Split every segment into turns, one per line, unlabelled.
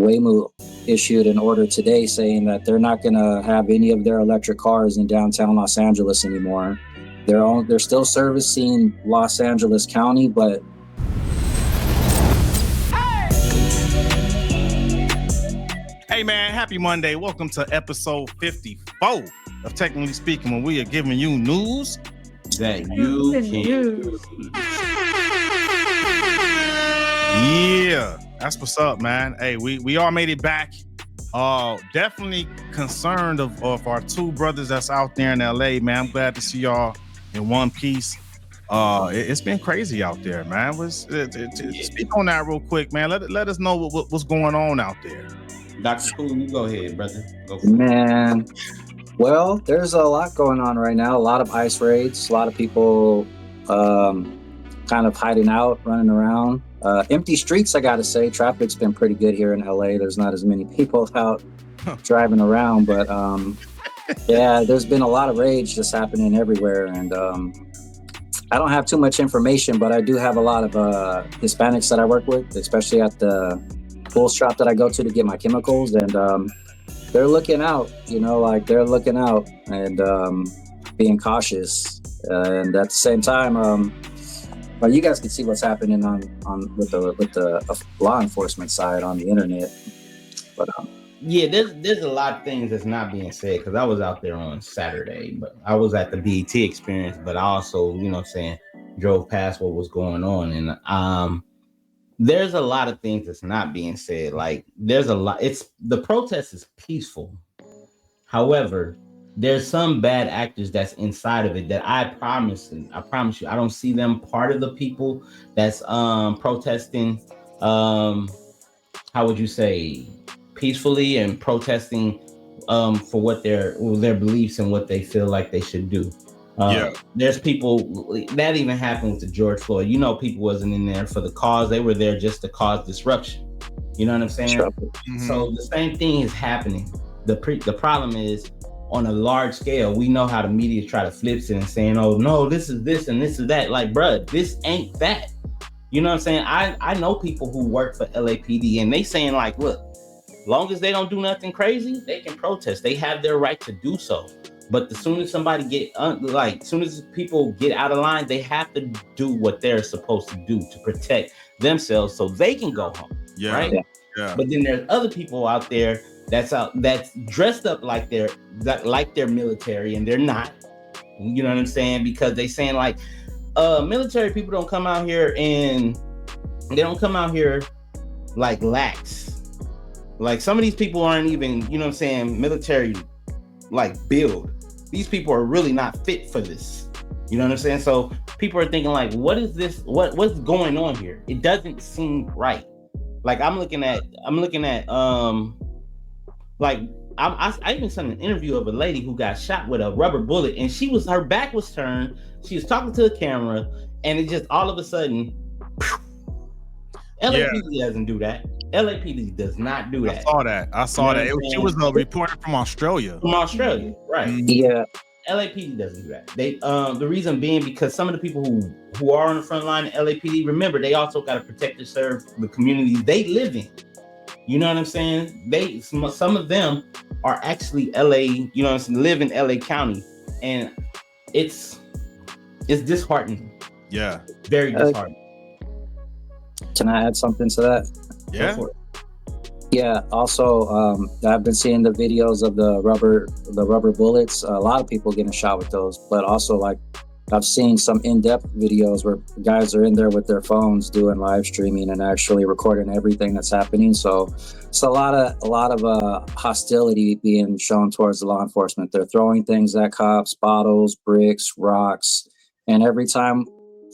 Waymo issued an order today saying that they're not going to have any of their electric cars in downtown Los Angeles anymore. They're still servicing Los Angeles County, but
hey man, happy Monday. Welcome to episode 54 of Technically Speaking, when we are giving you news
that you can use.
Yeah, that's what's up, man. Hey, we all made it back. Definitely concerned of our two brothers that's out there in LA, man. I'm glad to see y'all in one piece. It's been crazy out there, man. Speak on that real quick, man. Let us know what's going on out there.
Dr. Cool, you go ahead, brother. Go for
man, well, there's a lot going on right now. A lot of ICE raids, a lot of people kind of hiding out, running around. Empty streets, I gotta say. Traffic's been pretty good here in LA. There's not as many people out driving around, but yeah, there's been a lot of rage just happening everywhere. And I don't have too much information, but I do have a lot of Hispanics that I work with, especially at the pool shop that I go to get my chemicals, and they're looking out, they're looking out and being cautious. And at the same time, well, you guys can see what's happening on with the law enforcement side on the internet. But
yeah, there's a lot of things that's not being said, because I was out there on Saturday, but I was at the BET experience, but I also, drove past what was going on, and there's a lot of things that's not being said. Like, there's a lot. The protest is peaceful. However, there's some bad actors that's inside of it that I promise you, I don't see them part of the people that's protesting. How would you say, peacefully and protesting for what their beliefs and what they feel like they should do. There's people that even happened with the George Floyd. People wasn't in there for the cause; they were there just to cause disruption. You know what I'm saying? Mm-hmm. So the same thing is happening. The problem is, on a large scale, we know how the media try to flip it and saying, "Oh no, this is this and this is that." Like, bruh, this ain't that. You know what I'm saying? I know people who work for LAPD, and they saying like, look, long as they don't do nothing crazy, they can protest. They have their right to do so. But as soon as soon as people get out of line, they have to do what they're supposed to do to protect themselves so they can go home.
Yeah.
Right? Yeah. But then there's other people out there that's dressed up like they're military, and they're not. You know what I'm saying? Because they saying like, military people don't come out here and they don't come out here like lax. Like, some of these people aren't even, military like build. These people are really not fit for this. You know what I'm saying? So people are thinking like, what is this? What's going on here? It doesn't seem right. Like, I even saw an interview of a lady who got shot with a rubber bullet, and her back was turned. She was talking to the camera, and it just all of a sudden, LAPD doesn't do that. LAPD does not do that.
I saw that. She was a reporter from Australia.
Right?
Yeah.
LAPD doesn't do that. They the reason being because some of the people who are on the front line of LAPD, remember, they also got to protect and serve the communities they live in. You know what I'm saying? Some of them are actually LA, live in LA County, and it's disheartening.
Yeah.
Very disheartening.
Can I add something to that?
Yeah.
Yeah. Also, I've been seeing the videos of the rubber bullets. A lot of people getting shot with those, but also like I've seen some in-depth videos where guys are in there with their phones doing live streaming and actually recording everything that's happening. So it's a lot of hostility being shown towards the law enforcement. They're throwing things at cops, bottles, bricks, rocks, and every time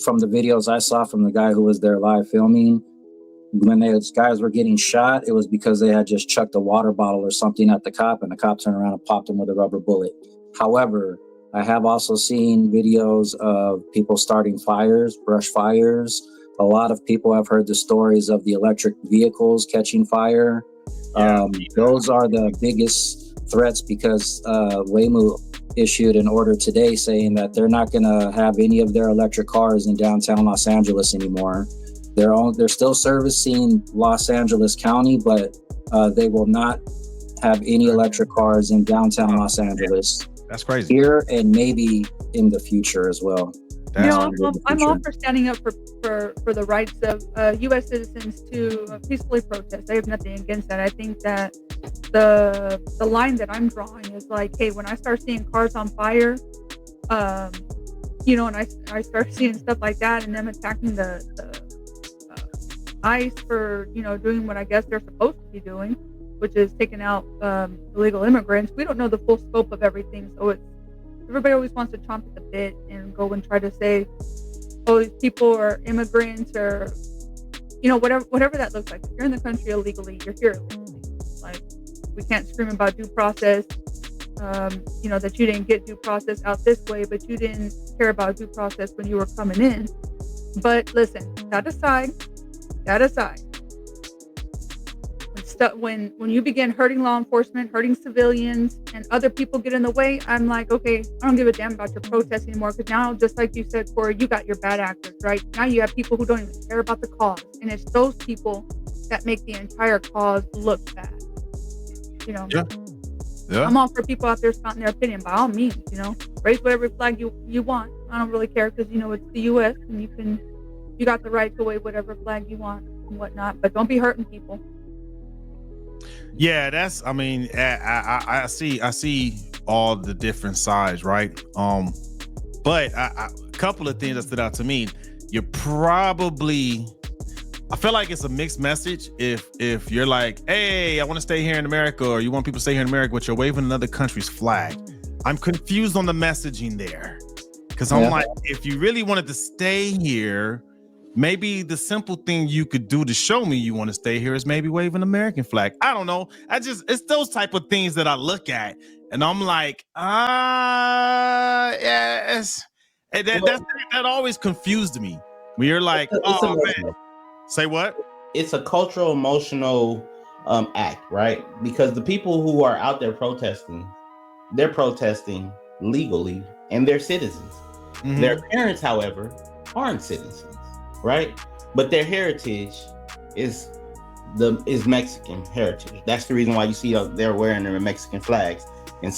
from the videos I saw from the guy who was there live filming, when those guys were getting shot, it was because they had just chucked a water bottle or something at the cop, and the cop turned around and popped him with a rubber bullet. However, I have also seen videos of people starting fires, brush fires. A lot of people have heard the stories of the electric vehicles catching fire. Those are the biggest threats because Waymo issued an order today saying that they're not going to have any of their electric cars in downtown Los Angeles anymore. They're still servicing Los Angeles County, but they will not have any electric cars in downtown Los Angeles
That's crazy.
here and maybe in the future as well.
I'm all for standing up for the rights of U.S. citizens to peacefully protest. I have nothing against that. I think that the line that I'm drawing is like, hey, when I start seeing cars on fire, and I start seeing stuff like that, and them attacking the ICE for doing what I guess they're supposed to be doing, which is taking out illegal immigrants. We don't know the full scope of everything, so everybody always wants to chomp at the bit and go and try to say, oh, these people are immigrants, or whatever that looks like. If you're in the country illegally, you're here illegally. Like, we can't scream about due process, that you didn't get due process out this way, but you didn't care about due process when you were coming in. But listen, that aside, when you begin hurting law enforcement, hurting civilians, and other people get in the way, I'm like, okay, I don't give a damn about your protest anymore, because now, just like you said, Corey, you got your bad actors, right? Now you have people who don't even care about the cause, and it's those people that make the entire cause look bad. Yeah. I'm all for people out there spouting their opinion, by all means, raise whatever flag you want. I don't really care, because it's the U.S. and you got the right to wave whatever flag you want and whatnot, but don't be hurting people.
Yeah, I see all the different sides, right? But a couple of things that stood out to me. You're probably, I feel like it's a mixed message if you're like, hey, I want to stay here in America, or you want people to stay here in America, but you're waving another country's flag. I'm confused on the messaging there, because I'm like, if you really wanted to stay here, maybe the simple thing you could do to show me you want to stay here is maybe wave an American flag. I don't know. It's those type of things that I look at and I'm like, yes. And that always confused me. When you're like, man. Say what?
It's a cultural, emotional act, right? Because the people who are out there protesting, they're protesting legally and they're citizens. Mm-hmm. Their parents, however, aren't citizens. Right, but their heritage is Mexican heritage. That's the reason why you see they're wearing their Mexican flags, and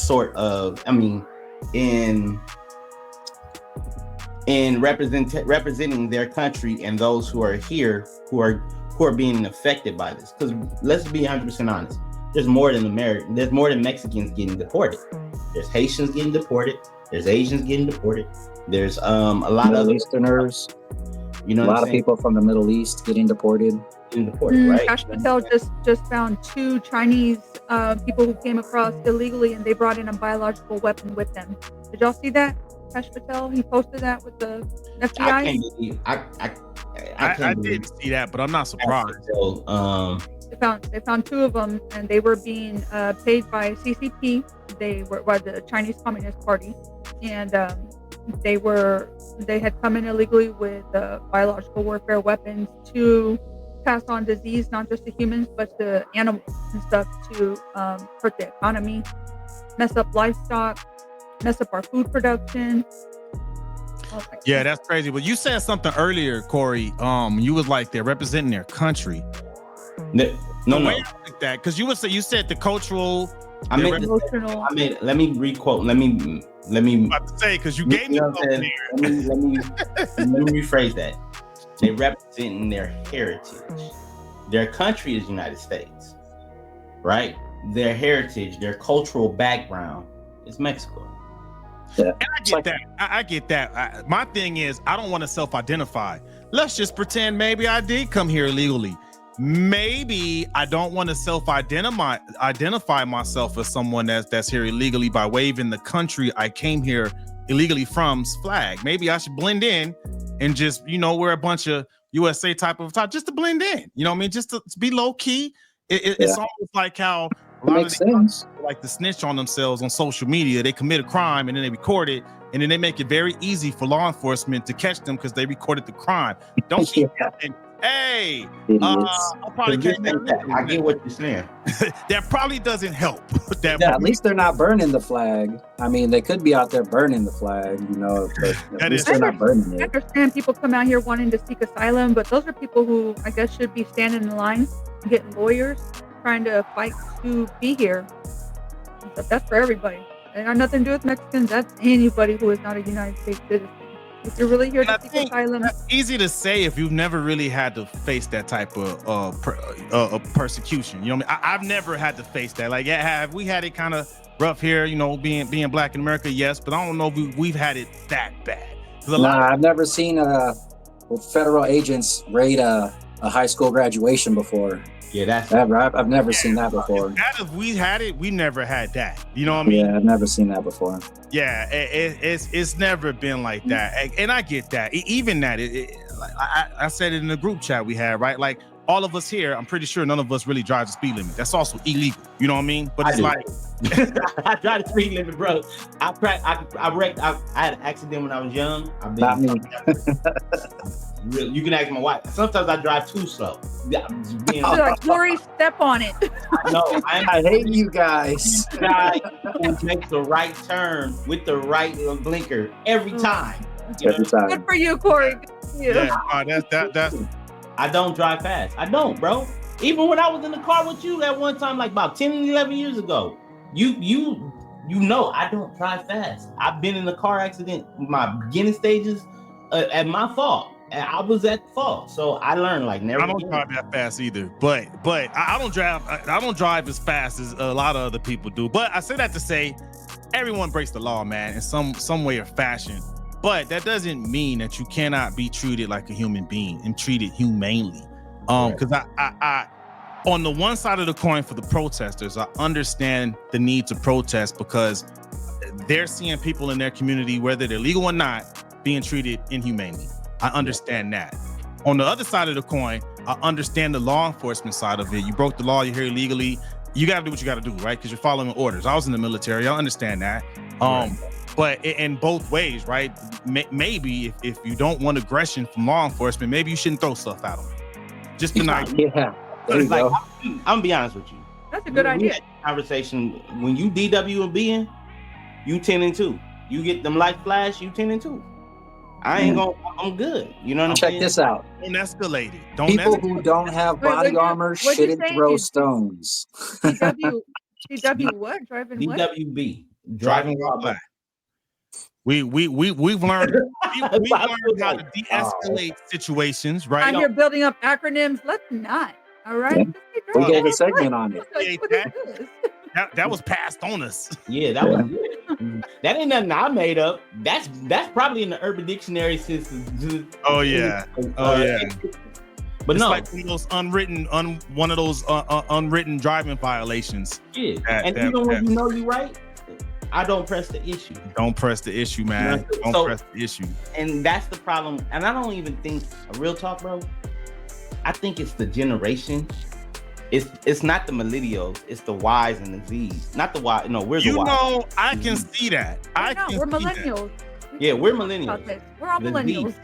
in representing their country and those who are here who are being affected by this. Because let's be 100% honest, there's more than Mexicans getting deported. There's Haitians getting deported. There's Asians getting deported. There's a lot of
Easterners. A lot of people from the Middle East getting deported.
Right?
Kash Patel just found 2 Chinese people who came across illegally, and they brought in a biological weapon with them. Did y'all see that? Kash Patel, he posted that with the FBI.
I didn't see that, but I'm not surprised.
They found 2 of them, and they were being paid by CCP. They were by the Chinese Communist Party, and they had come in illegally with biological warfare weapons to pass on disease, not just to humans, but to animals and stuff, to hurt the economy, mess up livestock, mess up our food production.
Yeah, that's crazy. But you said something earlier, Corey. You was like they're representing their country.
No.
Like that, because you said the cultural.
Let me requote. Let me.
I'm about to say, because you gave me something here.
Let me rephrase that. They represent their heritage. Their country is United States, right? Their heritage, their cultural background is Mexico.
Yeah. And I get that. My thing is, I don't want to self-identify. Let's just pretend maybe I did come here illegally. Maybe I don't want to self-identify myself as someone that's here illegally by waving the country I came here illegally from's flag. Maybe I should blend in and just, wear a bunch of USA type just to blend in. You know what I mean? Just to be low key. It's almost like how a lot of these people like to snitch on themselves on social media. They commit a crime and then they record it, and then they make it very easy for law enforcement to catch them because they recorded the crime. Don't keep happening. Hey, I'll probably catch that.
I get what you're saying.
That probably doesn't help.
At least they're not burning the flag. I mean, they could be out there burning the flag, but at least they're not burning it.
I understand people come out here wanting to seek asylum, but those are people who I guess should be standing in line and getting lawyers trying to fight to be here. But that's for everybody. It got nothing to do with Mexicans. That's anybody who is not a United States citizen. If you're really here to seek asylum,
that's easy to say if you've never really had to face that type of persecution. You know what I mean? I've never had to face that. Like, yeah, have we had it kind of rough here? You know, being black in America, yes, but I don't know if we've had it that bad.
I've never seen federal agents raid a high school graduation before.
Yeah,
I've never seen that before.
If we had it, we never had that. You know what I mean?
Yeah, I've never seen that before.
Yeah, it's never been like that, and I get that. Even that, like I said it in the group chat we had, right? Like all of us here, I'm pretty sure none of us really drive the speed limit. That's also illegal. You know what I mean? But it's like
I drive the speed limit, bro. I had an accident when I was young.
Not me.
You can ask my wife. Sometimes I drive too slow.
like, Lori, step on it.
No,
I hate you guys.
Guy who makes the right turn with the right blinker every time.
Every time.
Good for you, Corey. Good for you.
Yeah, that's.
I don't drive fast. I don't, bro. Even when I was in the car with you that one time, like about 10 and 11 years ago, you know I don't drive fast. I've been in a car accident, my beginning stages, at my fault. And I was at fault, so I learned like never.
I don't drive that fast either, but I don't drive. I don't drive as fast as a lot of other people do. But I say that to say, everyone breaks the law, man, in some way or fashion. But that doesn't mean that you cannot be treated like a human being and treated humanely. Because I on the one side of the coin for the protesters, I understand the need to protest because they're seeing people in their community, whether they're legal or not, being treated inhumanely. I understand that. On the other side of the coin, I understand the law enforcement side of it. You broke the law, you're here illegally. You got to do what you got to do, right? Because you're following orders. I was in the military. I understand that. But in both ways, right? Maybe if you don't want aggression from law enforcement, maybe you shouldn't throw stuff at them. Just tonight.
Yeah.
I'm gonna be honest with you.
That's a good idea.
Conversation when you DW and being, you 10 and 2. You get them light flash, you 10 and 2. I ain't gonna. I'm good. You know what I'm saying?
Check this out.
Don't escalate it.
People who don't have body armor shouldn't throw stones.
DW what? Driving what?
DWB.
Driving while black. We've learned how to de-escalate situations, right?
And you're building up acronyms. Let's not. All right.
We gave a segment on it.
That was passed on us.
Yeah, that was good. That ain't nothing I made up. That's probably in the Urban Dictionary system.
Oh yeah.
But
it's
no,
like one of those unwritten driving violations.
Yeah, and even when you know you're right, I don't press the issue.
Don't press the issue, man. Don't press the issue.
And that's the problem. And I don't even think a real talk, bro. I think it's the generation. It's not the millennials. It's the Ys and the Zs. Not the Y. No, we're the Ys.
You know, I can see that.
We're millennials.
Yeah, we're millennials.
We're all millennials.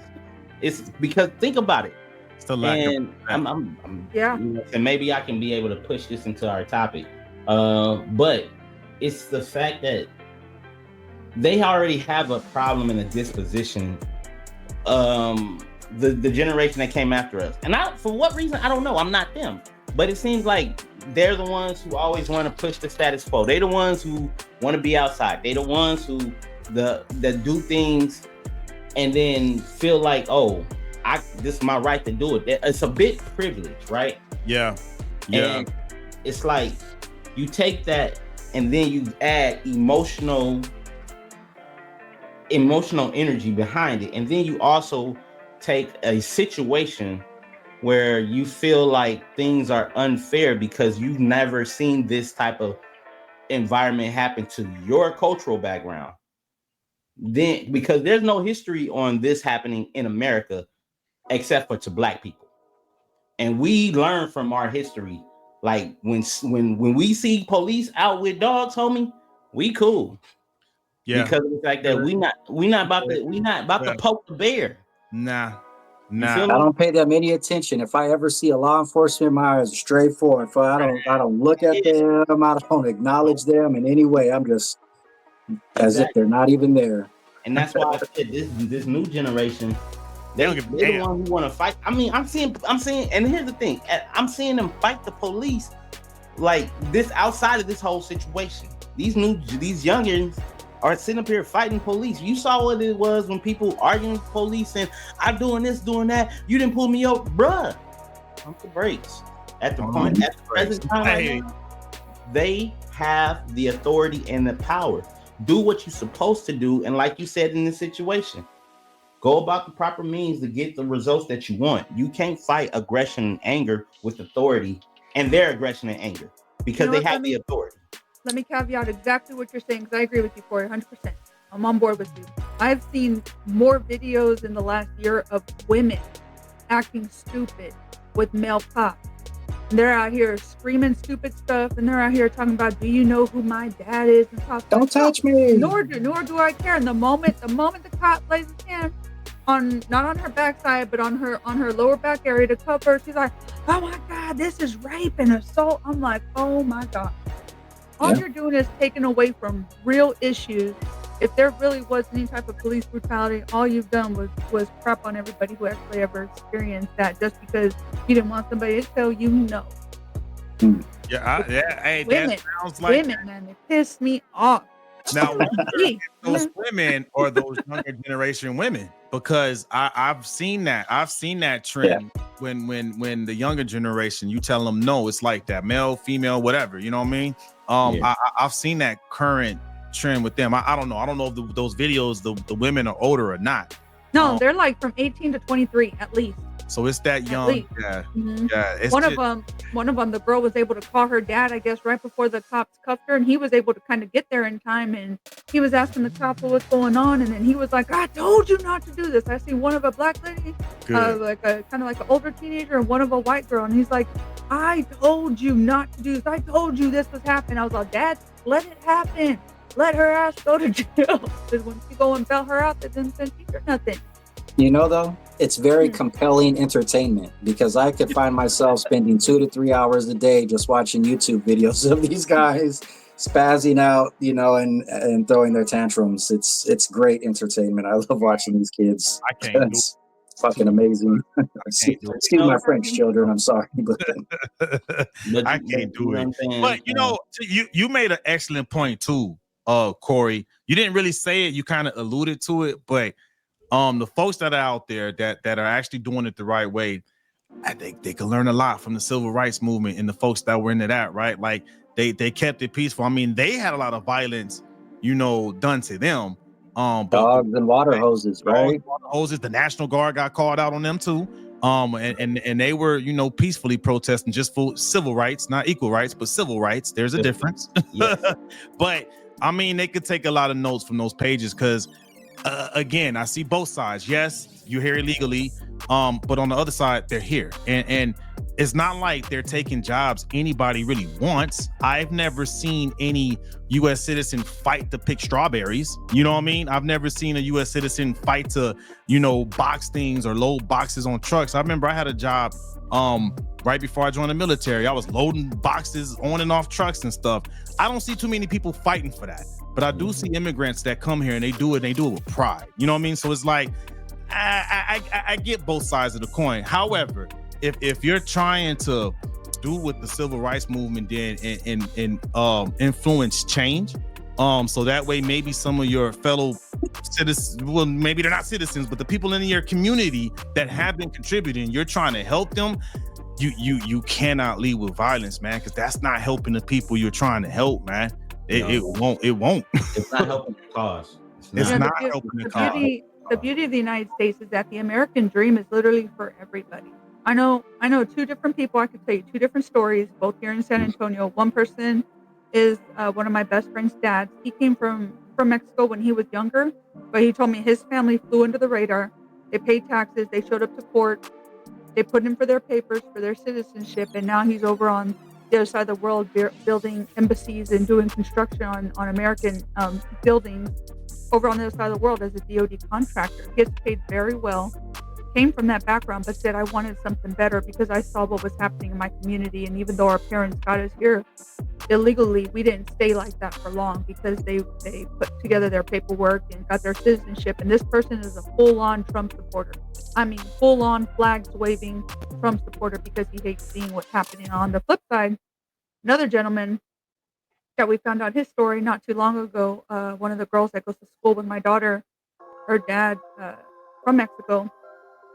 It's because think about it.
It's the lack of.
Yeah.
And maybe I can be able to push this into our topic. But it's the fact that they already have a problem in a disposition. The generation that came after us, and for what reason I don't know. I'm not them, but it seems like they're the ones who always want to push the status quo. They're the ones who want to be outside. They're the ones who that do things and then feel like, oh, this is my right to do it. It's a bit privileged, right?
Yeah.
And it's like you take that and then you add emotional energy behind it, and then you also take a situation where you feel like things are unfair because you've never seen this type of environment happen to your cultural background. Then, because there's no history on this happening in America except for to Black people, and we learn from our history. Like when we see police out with dogs, homie, we cool. Yeah, because of the fact that we not about to poke the bear.
Nah.
I don't pay them any attention. If I ever see a law enforcement, my eyes are straight forward. I don't look at them. I don't acknowledge them in any way. I'm just as if they're not even there.
And that's why I said this new generation, they're the ones who want to fight. I mean, I'm seeing, and here's the thing, I'm seeing them fight the police like this outside of this whole situation. These youngins are sitting up here fighting police. You saw what it was when people arguing with police and I'm doing this, doing that. You didn't pull me over, bruh. Pump the brakes. At the present time right now, they have the authority and the power. Do what you're supposed to do, and like you said in this situation, go about the proper means to get the results that you want. You can't fight aggression and anger with authority and their aggression and anger because they have the authority.
Let me caveat exactly what you're saying, because I agree with you, Corey, 100%. I'm on board with you. I've seen more videos in the last year of women acting stupid with male cops. And they're out here screaming stupid stuff, and they're out here talking about, do you know who my dad is? And cops
don't touch me.
Nor do I care. And the moment the cop lays his hand on, not on her backside, but on her lower back area to cover her, she's like, oh my God, this is rape and assault. I'm like, oh my God. All you're doing is taking away from real issues. If there really was any type of police brutality, all you've done was crap on everybody who actually ever experienced that, just because you didn't want somebody to tell you no.
Hey,
women,
that sounds like
women, man, they piss me off.
Now, those women are those younger generation women, because I've seen that. I've seen that trend when the younger generation, you tell them no, it's like that, male, female, whatever. You know what I mean? I've seen that current trend with them. I don't know. I don't know if those videos, the women are older or not.
No, they're like from 18 to 23 at least.
So it's that young. Yeah. It's
one of them, the girl was able to call her dad, I guess, right before the cops cuffed her, and he was able to kind of get there in time, and he was asking the cop what's going on, and then he was like, I told you not to do this. I see one of a black lady, like a kind of like an older teenager, and one of a white girl, and he's like, I told you not to do this. I told you this was happening. I was like, Dad, let it happen. Let her ass go to jail. Because when you go and bail her out, that doesn't teach her nothing.
You know, though, it's very compelling entertainment, because I could find myself spending 2 to 3 hours a day just watching YouTube videos of these guys spazzing out, you know, and throwing their tantrums. It's great entertainment. I love watching these kids.
I can't do it.
Fucking amazing. Excuse my French, children. I'm sorry, but
I can't do it. But you know, you made an excellent point too, Corey. You didn't really say it. You kind of alluded to it, but the folks that are out there that are actually doing it the right way, I think they can learn a lot from the civil rights movement and the folks that were into that, right? Like they kept it peaceful. I mean, they had a lot of violence, you know, done to them.
Dogs and water hoses, right?
Water hoses. The National Guard got called out on them too. And they were, you know, peacefully protesting just for civil rights, not equal rights, but civil rights. There's a difference. Yes. But I mean, they could take a lot of notes from those pages, because again, I see both sides. Yes, you're here illegally, but on the other side, they're here, and it's not like they're taking jobs anybody really wants. I've never seen any U.S. citizen fight to pick strawberries. You know what I mean? I've never seen a U.S. citizen fight to, you know, box things or load boxes on trucks. I remember I had a job right before I joined the military. I was loading boxes on and off trucks and stuff. I don't see too many people fighting for that. But I do see immigrants that come here and they do it with pride. You know what I mean? So it's like, I get both sides of the coin. However, if you're trying to do what the civil rights movement did and influence change, so that way maybe some of your fellow citizens, well, maybe they're not citizens, but the people in your community that have been contributing, you're trying to help them. You cannot lead with violence, man, because that's not helping the people you're trying to help, man. It won't.
It's not helping the cause.
It's not helping the cause.
The beauty of the United States is that the American dream is literally for everybody. I know two different people. I could tell you two different stories, both here in San Antonio. One person is one of my best friend's dads. He came from Mexico when he was younger, but he told me his family flew under the radar. They paid taxes. They showed up to court. They put in for their papers, for their citizenship, and now he's over on the other side of the world building embassies and doing construction on American buildings over on the other side of the world as a DoD contractor. Gets paid very well. Came from that background, but said, I wanted something better because I saw what was happening in my community. And even though our parents got us here illegally, we didn't stay like that for long because they put together their paperwork and got their citizenship. And this person is a full-on Trump supporter. I mean, full-on flags waving Trump supporter because he hates seeing what's happening. On the flip side, Another gentleman that we found out his story not too long ago. One of the girls that goes to school with my daughter, her dad from Mexico,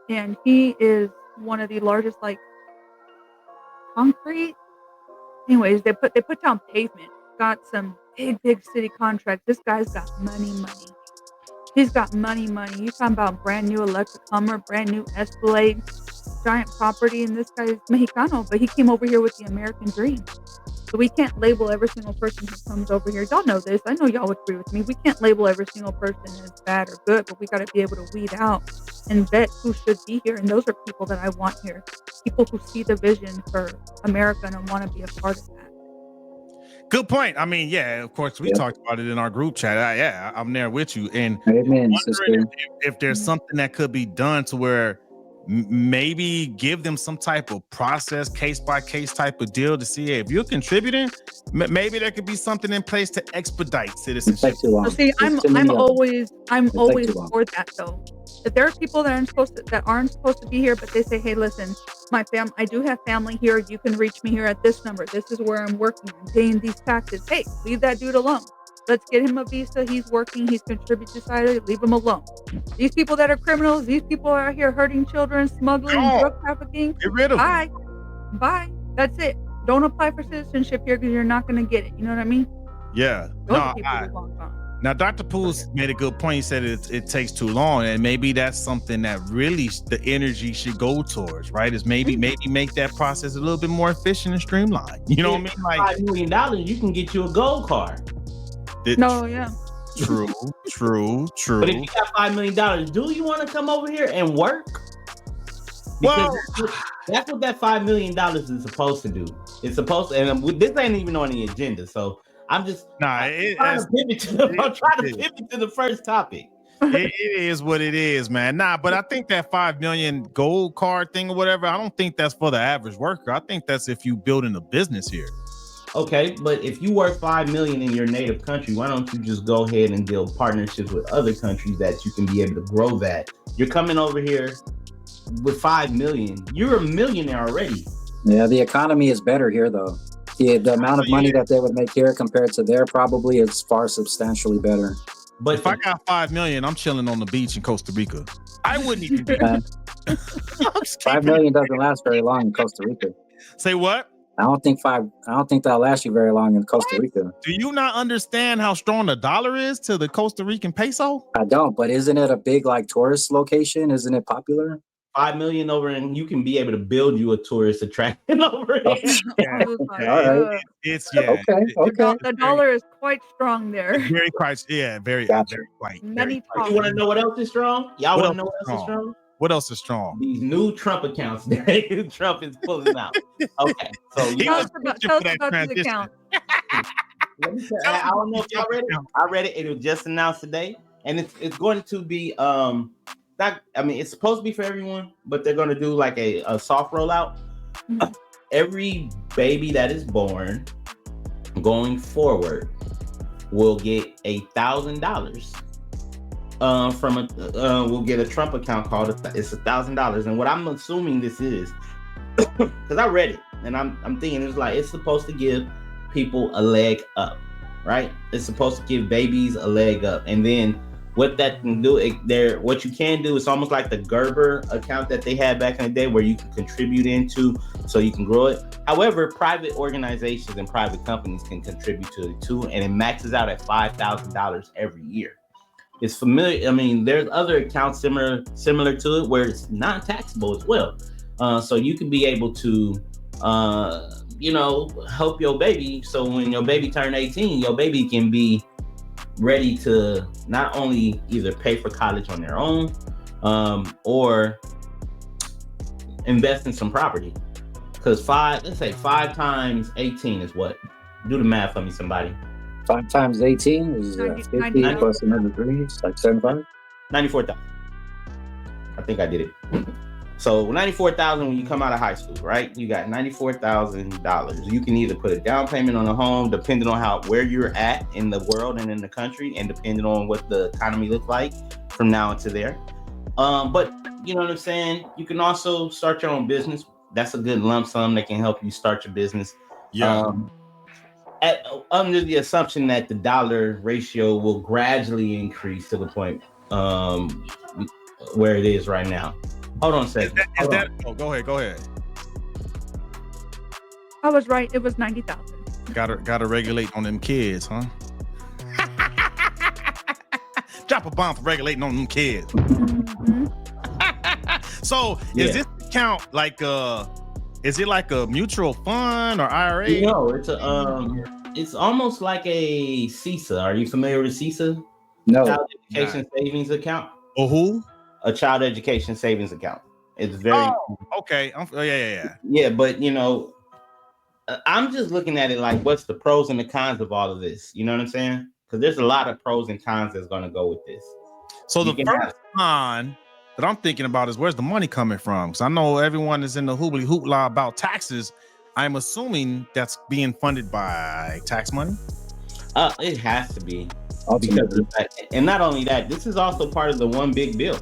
and he is one of the largest like concrete. Anyways, they put down pavement. Got some big city contracts. This guy's got money. He's got money. You're talking about brand new electric Hummer, brand new Escalade, giant property, and this guy is Mexicano, but he came over here with the American dream. So we can't label every single person who comes over here. Y'all know this. I know y'all would agree with me. We can't label every single person as bad or good, but we got to be able to weed out and vet who should be here. And those are people that I want here. People who see the vision for America and want to be a part of that.
Good point. I mean, yeah, of course, we talked about it in our group chat. I'm there with you. And
Amen,
wondering if there's something that could be done to where maybe give them some type of process, case by case type of deal to see if you're contributing, maybe there could be something in place to expedite citizenship.
So see, I'm always for that though. If there are people that aren't supposed to be here, but they say, hey, listen, I do have family here. You can reach me here at this number. This is where I'm working. I'm paying these taxes. Hey, leave that dude alone. Let's get him a visa. He's working. He's contributing to society. Leave him alone. These people that are criminals, these people are out here hurting children, smuggling, drug trafficking.
Get rid of them.
Bye. That's it. Don't apply for citizenship here because you're not going to get it. You know what I mean?
Yeah. Now, Dr. Pools made a good point. He said it takes too long, and maybe that's something that really the energy should go towards, right? Is maybe make that process a little bit more efficient and streamlined. You know what I mean? Like
$5 million, you can get you a gold card.
True.
But if you got $5 million, do you want to come over here and work? Because that's what that $5 million is supposed to do. It's supposed to, and this ain't even on the agenda. So I'm just trying to pivot to the first topic.
It is what it is, man. But I think that 5 million gold card thing or whatever, I don't think that's for the average worker. I think that's if you building a business here.
Okay, but if you work 5 million in your native country, why don't you just go ahead and build partnerships with other countries that you can be able to grow that? You're coming over here with 5 million. You're a millionaire already.
Yeah, the economy is better here though. The amount of money that they would make here compared to there probably is far substantially better.
But if I got 5 million, I'm chilling on the beach in Costa Rica. I wouldn't even be.
5 million doesn't last very long in Costa Rica.
Say what?
I don't think that'll last you very long in Costa Rica.
Do you not understand how strong the dollar is to the Costa Rican peso?
I don't, but isn't it a big like tourist location? Isn't it popular?
5 million over, and you can be able to build you a tourist attraction over here.
All right. Okay.
The dollar is quite strong there.
Very quite.
Many
talks. You want to know what else is strong? Y'all want to know what else is strong?
What else is strong?
These new Trump accounts that Trump is pulling out. Okay, so
tell us about these accounts.
I don't know if y'all read it. I read it. It was just announced today, and it's going to be it's supposed to be for everyone, but they're going to do like a soft rollout. Every baby that is born going forward will get $1,000 we'll get a Trump account called it's $1,000. And what I'm assuming this is, because I read it and I'm thinking it's supposed to give people a leg up, right? It's supposed to give babies a leg up. And then what that can do, what you can do is almost like the Gerber account that they had back in the day, where you can contribute into so you can grow it. However, private organizations and private companies can contribute to it too, and it maxes out at $5,000 every year. It's familiar. I mean, there's other accounts similar to it where it's non-taxable as well. So you can be able to, help your baby. So when your baby turn 18, your baby can be ready to not only either pay for college on their own, or invest in some property. Because let's say 5 times 18 is what? Do the math for me, somebody.
5 times 18 is 50 plus another 3, it's like 75.
94,000. I think I did it. So 94,000 when you come out of high school, right? You got $94,000. You can either put a down payment on a home, depending on where you're at in the world and in the country, and depending on what the economy looks like from now into there. But you know what I'm saying? You can also start your own business. That's a good lump sum that can help you start your business.
Yeah.
Under the assumption that the dollar ratio will gradually increase to the point where it is right now. Hold on a second.
Oh, go ahead.
I was right. It was 90,000.
Gotta regulate on them kids, huh? Drop a bomb for regulating on them kids.
Mm-hmm.
So is this account like is it like a mutual fund or IRA?
No, it's almost like a CISA. Are you familiar with CISA?
No.
Child education savings account.
Oh, who?
A child education savings account. It's very
okay. Yeah.
Yeah, but I'm just looking at it like, what's the pros and the cons of all of this? You know what I'm saying? Because there's a lot of pros and cons that's going to go with this.
So the first con that I'm thinking about is where's the money coming from? Because I know everyone is in the hooply hoopla about taxes. I'm assuming that's being funded by tax money.
It has to be.
Ultimately.
And not only that, this is also part of the one big bill.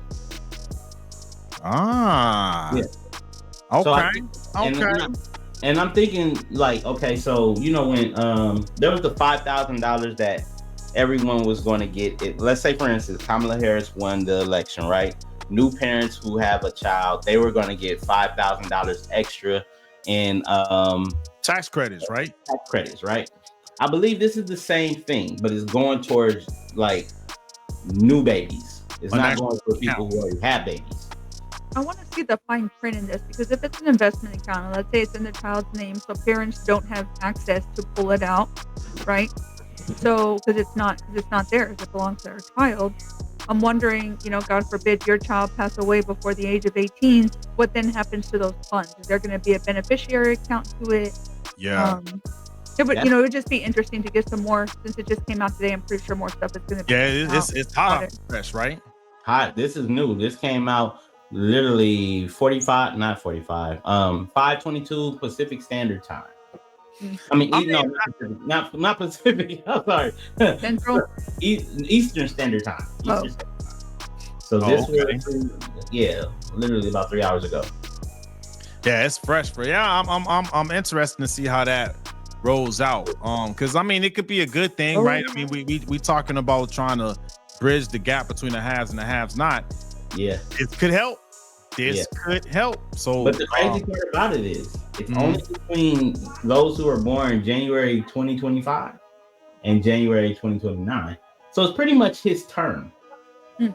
Yeah. Okay.
And I'm thinking like, okay, so when there was the $5,000 that everyone was going to get it. Let's say, for instance, Kamala Harris won the election, right? New parents who have a child, they were going to get $5,000 extra in
tax credits, right?
Tax credits, right? I believe this is the same thing, but it's going towards like new babies. It's not going for people who already have babies.
I want to see the fine print in this, because if it's an investment account, and let's say it's in the child's name, so parents don't have access to pull it out, right? So because it's not theirs, it belongs to their child. I'm wondering, God forbid your child pass away before the age of 18, what then happens to those funds? Is there going to be a beneficiary account to it?
Yeah.
It would just be interesting to get some more, since it just came out today. I'm pretty sure more stuff is going to be.
Yeah, it's hot off the press, right?
Hot. This is new. This came out literally 5:22 Pacific Standard Time. I mean, not Pacific. I'm sorry.
Central.
Eastern Standard Time. Standard Time. So this was, literally about 3 hours ago.
Yeah, it's fresh. I'm interested to see how that rolls out. Because I mean, it could be a good thing, right? I mean, we talking about trying to bridge the gap between the haves and the haves not.
Yeah,
it could help. This could help. So,
but the crazy part about it is, it's only between those who are born January 2025 and January 2029. So it's pretty much his term.
Yeah,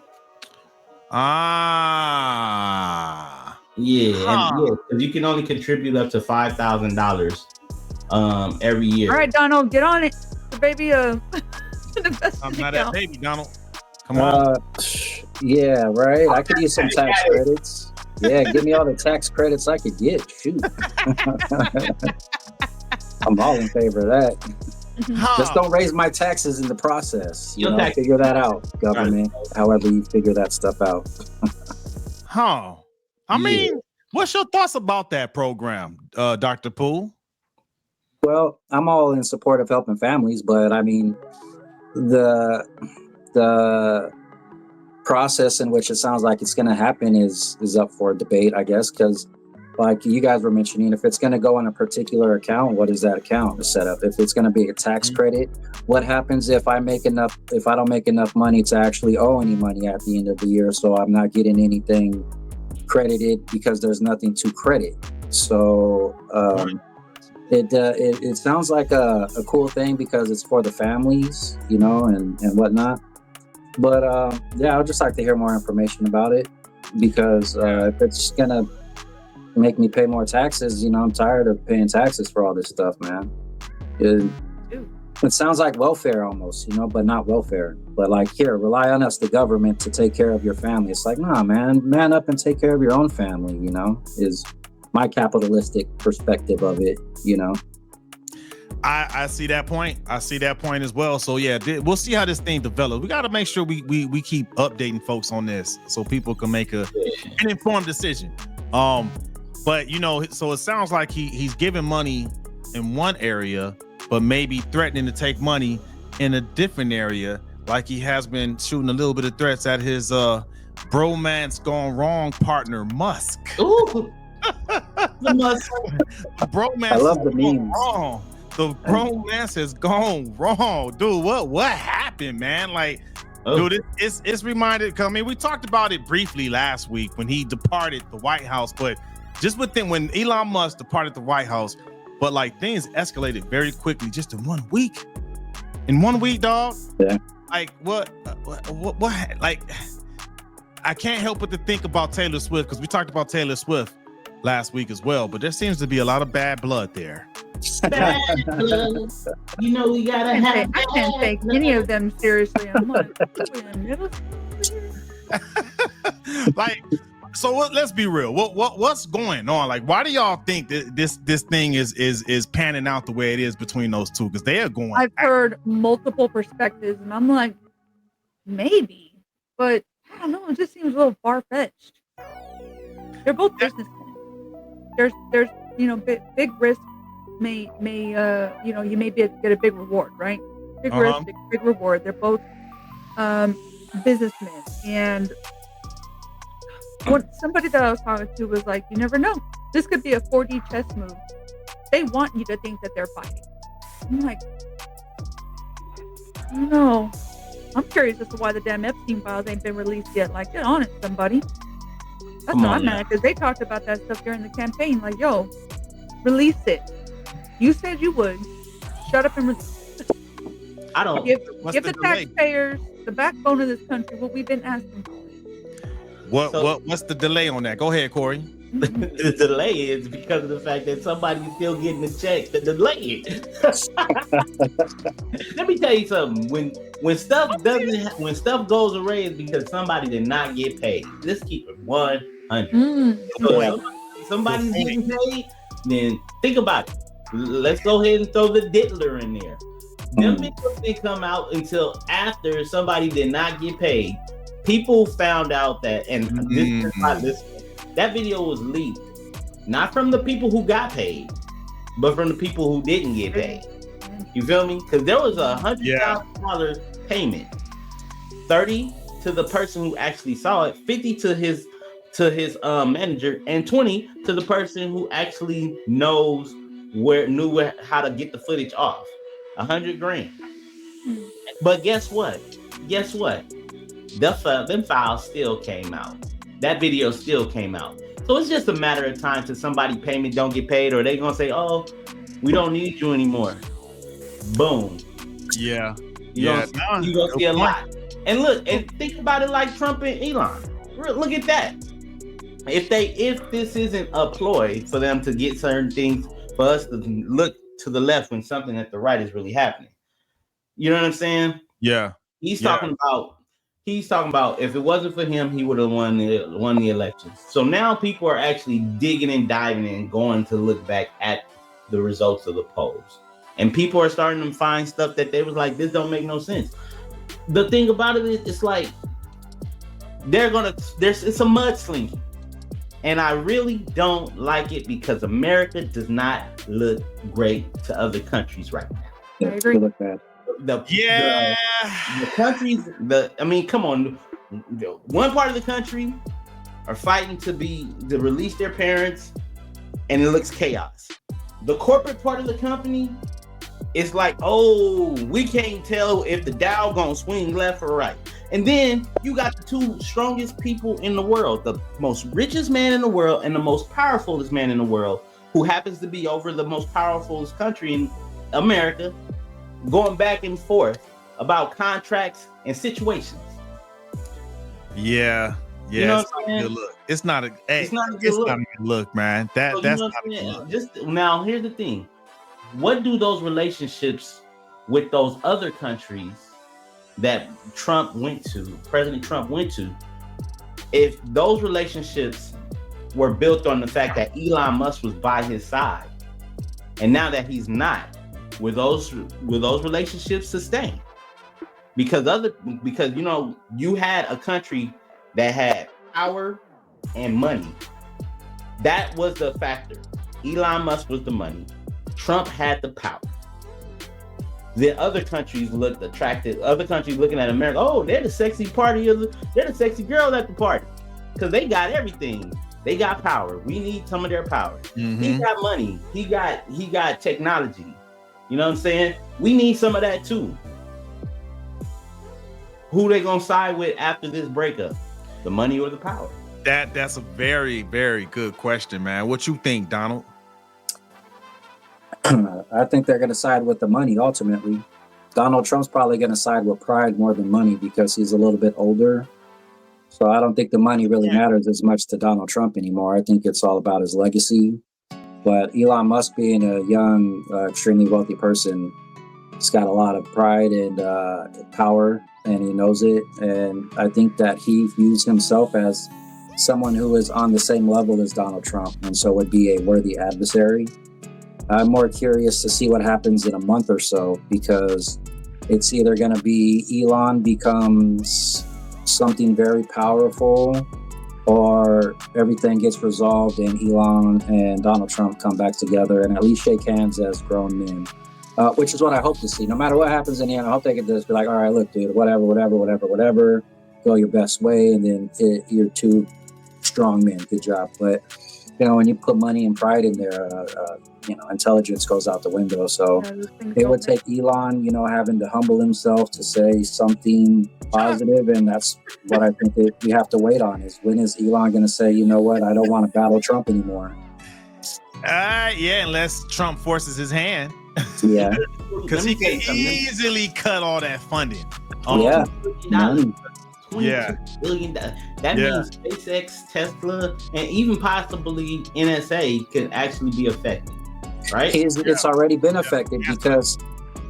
because you can only contribute up to $5,000 every year.
All right, Donald, get on it. The baby,
I'm not that baby, Donald. Come on.
Yeah, right. I could use some tax credits. Yeah, give me all the tax credits I could get. Shoot. I'm all in favor of that. Just don't raise my taxes in the process. Figure that out, government. However you figure that stuff out.
I mean, what's your thoughts about that program, Dr. Poole?
Well, I'm all in support of helping families, but I mean, the process in which it sounds like it's going to happen is up for debate, I guess, because like you guys were mentioning, if it's going to go in a particular account, what is that account set up? If it's going to be a tax credit, what happens if I don't make enough money to actually owe any money at the end of the year, so I'm not getting anything credited because there's nothing to credit? So it sounds like a cool thing because it's for the families, and whatnot. But I would just like to hear more information about it, because if it's gonna make me pay more taxes, I'm tired of paying taxes for all this stuff, man. It sounds like welfare almost, but not welfare. But like, here, rely on us, the government, to take care of your family. It's like, nah, man up and take care of your own family, is my capitalistic perspective of it,
I see that point. I see that point as well. So yeah, we'll see how this thing develops. We got to make sure we keep updating folks on this so people can make an informed decision. But so it sounds like he's giving money in one area, but maybe threatening to take money in a different area, like he has been shooting a little bit of threats at his bromance gone wrong partner Musk.
Ooh. The Musk.
The bromance
I love the
is gone
memes.
wrong. The bromance has gone wrong, dude. What happened, man? Like, dude, it's reminded. I mean, we talked about it briefly last week when he departed the White House, but just within when Elon Musk departed the White House, but like things escalated very quickly just in 1 week. In 1 week, dog.
Yeah.
Like what? Like, I can't help but to think about Taylor Swift because we talked about Taylor Swift last week as well. But there seems to be a lot of bad blood there.
Bad blood. You know we gotta have.
I can't take any of them seriously. I'm like, we in middle school?
Like, so let's be real. What's going on? Like, why do y'all think that this thing is panning out the way it is between those two? Because they are going.
I've heard multiple perspectives, and I'm like, maybe, but I don't know. It just seems a little far fetched. They're both businessmen. There's big risk may you may get a big reward, right? Big risk, big reward. They're both businessmen, and somebody that I was talking to was like, you never know. This could be a 4D chess move. They want you to think that they're fighting. I'm like, I don't know. I'm curious as to why the damn Epstein files ain't been released yet. Like, get on it, somebody. That's what I'm mad, because they talked about that stuff during the campaign. Like, yo, release it. You said you would. Shut up and release it.
I don't.
Give the taxpayers the backbone of this country what we've been asking for.
What's the delay on that? Go ahead, Corey.
The delay is because of the fact that somebody's still getting the check to delay it. Let me tell you something. When stuff goes away, it's because somebody did not get paid. Let's keep it 100. So somebody's getting paid, then think about it. Let's go ahead and throw the diddler in there. Them videos didn't come out until after somebody did not get paid. People found out that, and this is not listening. That video was leaked, not from the people who got paid, but from the people who didn't get paid. You feel me? Because there was $100,000 payment, 30 to the person who actually saw it, 50 to his manager, and 20 to the person who actually knew how to get the footage off. $100,000. But guess what? Them files still came out. That video still came out. So it's just a matter of time till somebody payment don't get paid, or they gonna say, "Oh, we don't need you anymore." Boom.
Yeah.
You gonna see a lot. And look, and think about it like Trump and Elon. Look at that. If this isn't a ploy for them to get certain things, for us to look to the left when something at the right is really happening. You know what I'm saying?
Yeah.
He's talking about if it wasn't for him, he would have won the elections. So now people are actually digging and diving and going to look back at the results of the polls. And people are starting to find stuff that they was like, this don't make no sense. The thing about it is, it's like it's a mudslinging. And I really don't like it because America does not look great to other countries right now.
I agree. Look bad.
The countries, come on. One part of the country are fighting to release their parents, and it looks chaos. The corporate part of the company is like, oh, we can't tell if the Dow gonna swing left or right. And then you got the two strongest people in the world, the most richest man in the world and the most powerfulest man in the world, who happens to be over the most powerfulest country in America, going back and forth about contracts and situations.
Yeah.
You know
it's not a good look. It's not a good look, man. That's not a good look.
Just now, here's the thing. What do those relationships with those other countries that President Trump went to, if those relationships were built on the fact that Elon Musk was by his side, and now that he's not, will those relationships sustain? Because you had a country that had power and money. That was the factor. Elon Musk was the money. Trump had the power. The other countries looked attractive. Other countries looking at America, oh, they're the sexy party they're the sexy girl at the party. Because they got everything. They got power. We need some of their power. He got money. He got technology. You know what I'm saying? We need some of that too. Who they gonna side with after this breakup? The money or the power?
That's a very, very good question, man. What you think, Donald?
I think they're going to side with the money ultimately. Donald Trump's probably going to side with pride more than money because he's a little bit older. So I don't think the money really matters as much to Donald Trump anymore. I think it's all about his legacy. But Elon Musk, being a young, extremely wealthy person, he's got a lot of pride and power, and he knows it. And I think that he views himself as someone who is on the same level as Donald Trump, and so would be a worthy adversary. I'm more curious to see what happens in a month or so, because it's either going to be Elon becomes something very powerful, or everything gets resolved and Elon and Donald Trump come back together and at least shake hands as grown men, which is what I hope to see. No matter what happens in the end, I hope they can just be like, all right, look, dude, whatever, go your best way, and then you're two strong men. Good job. But when you put money and pride in there, intelligence goes out the window. So it would take Elon, having to humble himself to say something positive, and that's what I think that we have to wait on. Is when is Elon going to say, you know what, I don't want to battle Trump anymore?
Unless Trump forces his hand.
Yeah,
because he can easily cut all that funding.
Yeah.
$22 billion. That means SpaceX, Tesla, and even possibly NSA could actually be affected, right?
It's already been affected because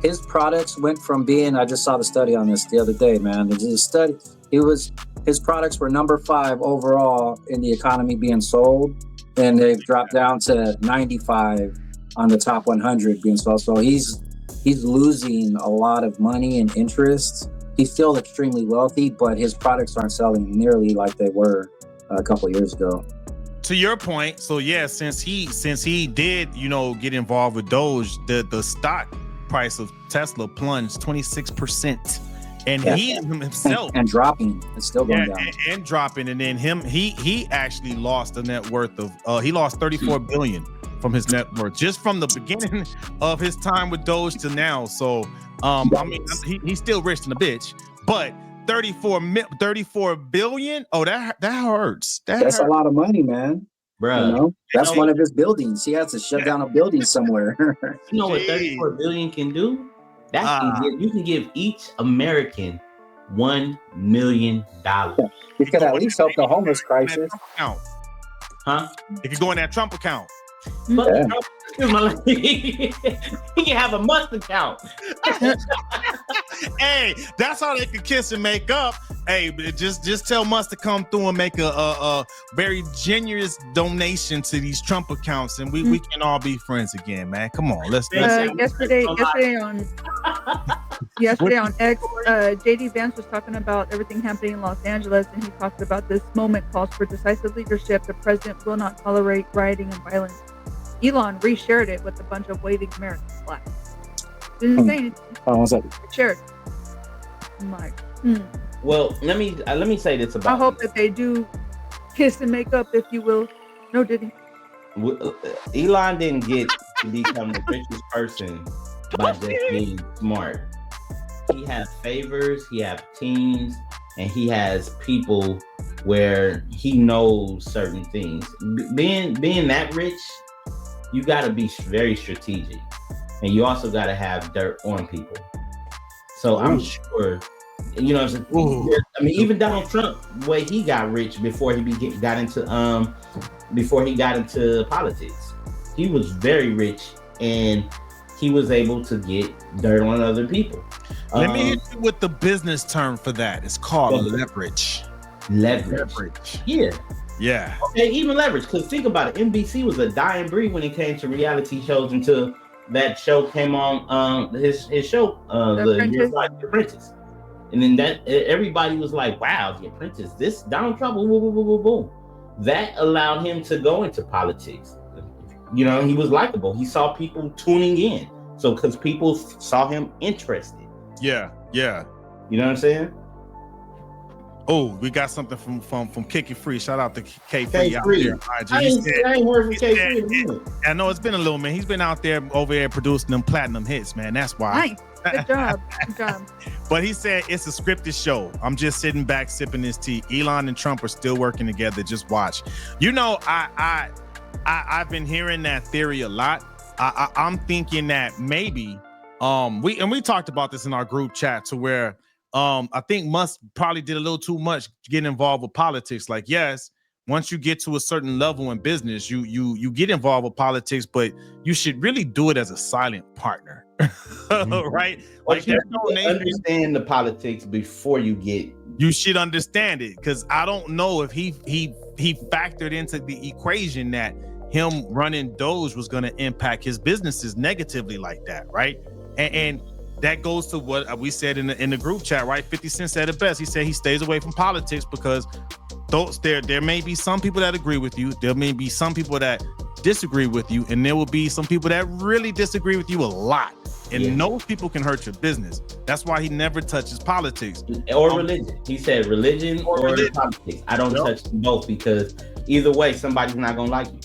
his products went from being, I just saw the study on this the other day, man. There's a study. His products were number 5 overall in the economy being sold, and they've dropped down to 95 on the top 100 being sold. So he's losing a lot of money and interest. He's still extremely wealthy, but his products aren't selling nearly like they were a couple of years ago.
To your point, so since he did, get involved with Doge, the stock price of Tesla plunged 26%, and he himself
and dropping, it's still going down
and dropping, and then he actually lost a net worth of he lost 34 billion from his net worth just from the beginning of his time with Doge to now. So he's still rich than a bitch, but 34 billion. Oh, that hurts. That's
hurts. A lot of money, man.
Bro,
that's one of his buildings. He has to shut down a building somewhere.
You know what 34 billion can do? You can give each American $1 million.
You could at least help the homeless crisis.
Huh?
It could go in that Trump account.
But he can have a Musk account.
Hey, that's how they could kiss and make up. Hey, just tell Musk to come through and make a very generous donation to these Trump accounts, and we can all be friends again, man. Come on, let's.
Yesterday on X, JD Vance was talking about everything happening in Los Angeles, and he talked about this moment calls for decisive leadership. The president will not tolerate rioting and violence. Elon reshared it with a bunch of waving American flags. Didn't say anything.
Oh, what's that?
Shared. I'm like,
Well, let me say this about.
I hope that they do kiss and make up, if you will. No, did he?
Elon didn't get to become the richest person by just being smart. He has favors, he has teams, and he has people where he knows certain things. Being that rich, you got to be very strategic, and you also got to have dirt on people. So I'm sure, I mean, even Donald Trump, the way he got rich before he got into politics, he was very rich, and he was able to get dirt on other people.
Let me hit you with the business term for that. It's called leverage.
Leverage. Yeah. Okay, even leverage. Because think about it, NBC was a dying breed when it came to reality shows until that show came on. His show, The Apprentice, and then that everybody was like, "Wow, The Apprentice! This Donald Trump, boom." That allowed him to go into politics. He was likable. He saw people tuning in, so because people saw him interested.
Yeah.
You know what I'm saying?
Oh, we got something from Kick It Free. Shout out to K Free out
K-Free.
there. IG.
I ain't heard from K-Free in a minute.
I know it's been a little minute. He's been out there over there producing them platinum hits, man. That's why.
Nice. Good job. Good job.
But he said it's a scripted show. I'm just sitting back sipping this tea. Elon and Trump are still working together. Just watch. You know, I've been hearing that theory a lot. I'm thinking that maybe we talked about this in our group chat to where I think Musk probably did a little too much getting involved with politics. Like, yes, once you get to a certain level in business, you get involved with politics, but you should really do it as a silent partner, right? Like,
you understand the politics before you get.
You should understand it, because I don't know if he factored into the equation that him running Doge was going to impact his businesses negatively like that, right? And that goes to what we said in the group chat, right? 50 Cent said it best. He said he stays away from politics because there may be some people that agree with you. There may be some people that disagree with you. And there will be some people that really disagree with you a lot. And those people can hurt your business. That's why he never touches politics.
Or religion. He said religion or politics. I don't touch both, because either way, somebody's not going to like you.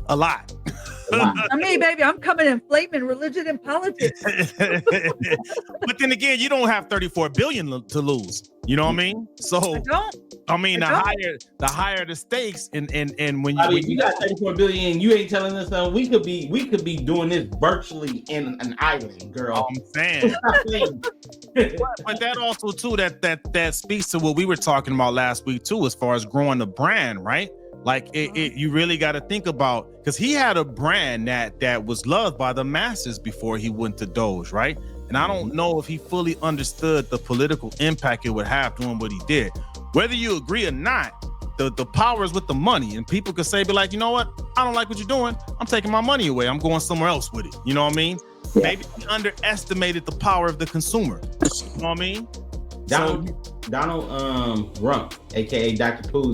A lot.
I mean, baby, I'm coming in flaming religion and politics.
But then again, you don't have 34 billion to lose. You know what I mean? So I mean, the higher the stakes, and when you
got 34 billion, you ain't telling us we could be doing this virtually in an island, girl.
I'm saying. but that also too that speaks to what we were talking about last week too, as far as growing the brand, right? Like you really got to think about, because he had a brand that was loved by the masses before he went to Doge, right? And I don't know if he fully understood the political impact it would have doing what he did. Whether you agree or not, the power is with the money, and people could say, be like, you know what? I don't like what you're doing. I'm taking my money away. I'm going somewhere else with it. You know what I mean? Yeah. Maybe he underestimated the power of the consumer. You know what I mean?
Donald Rump, aka Dr. Pooh,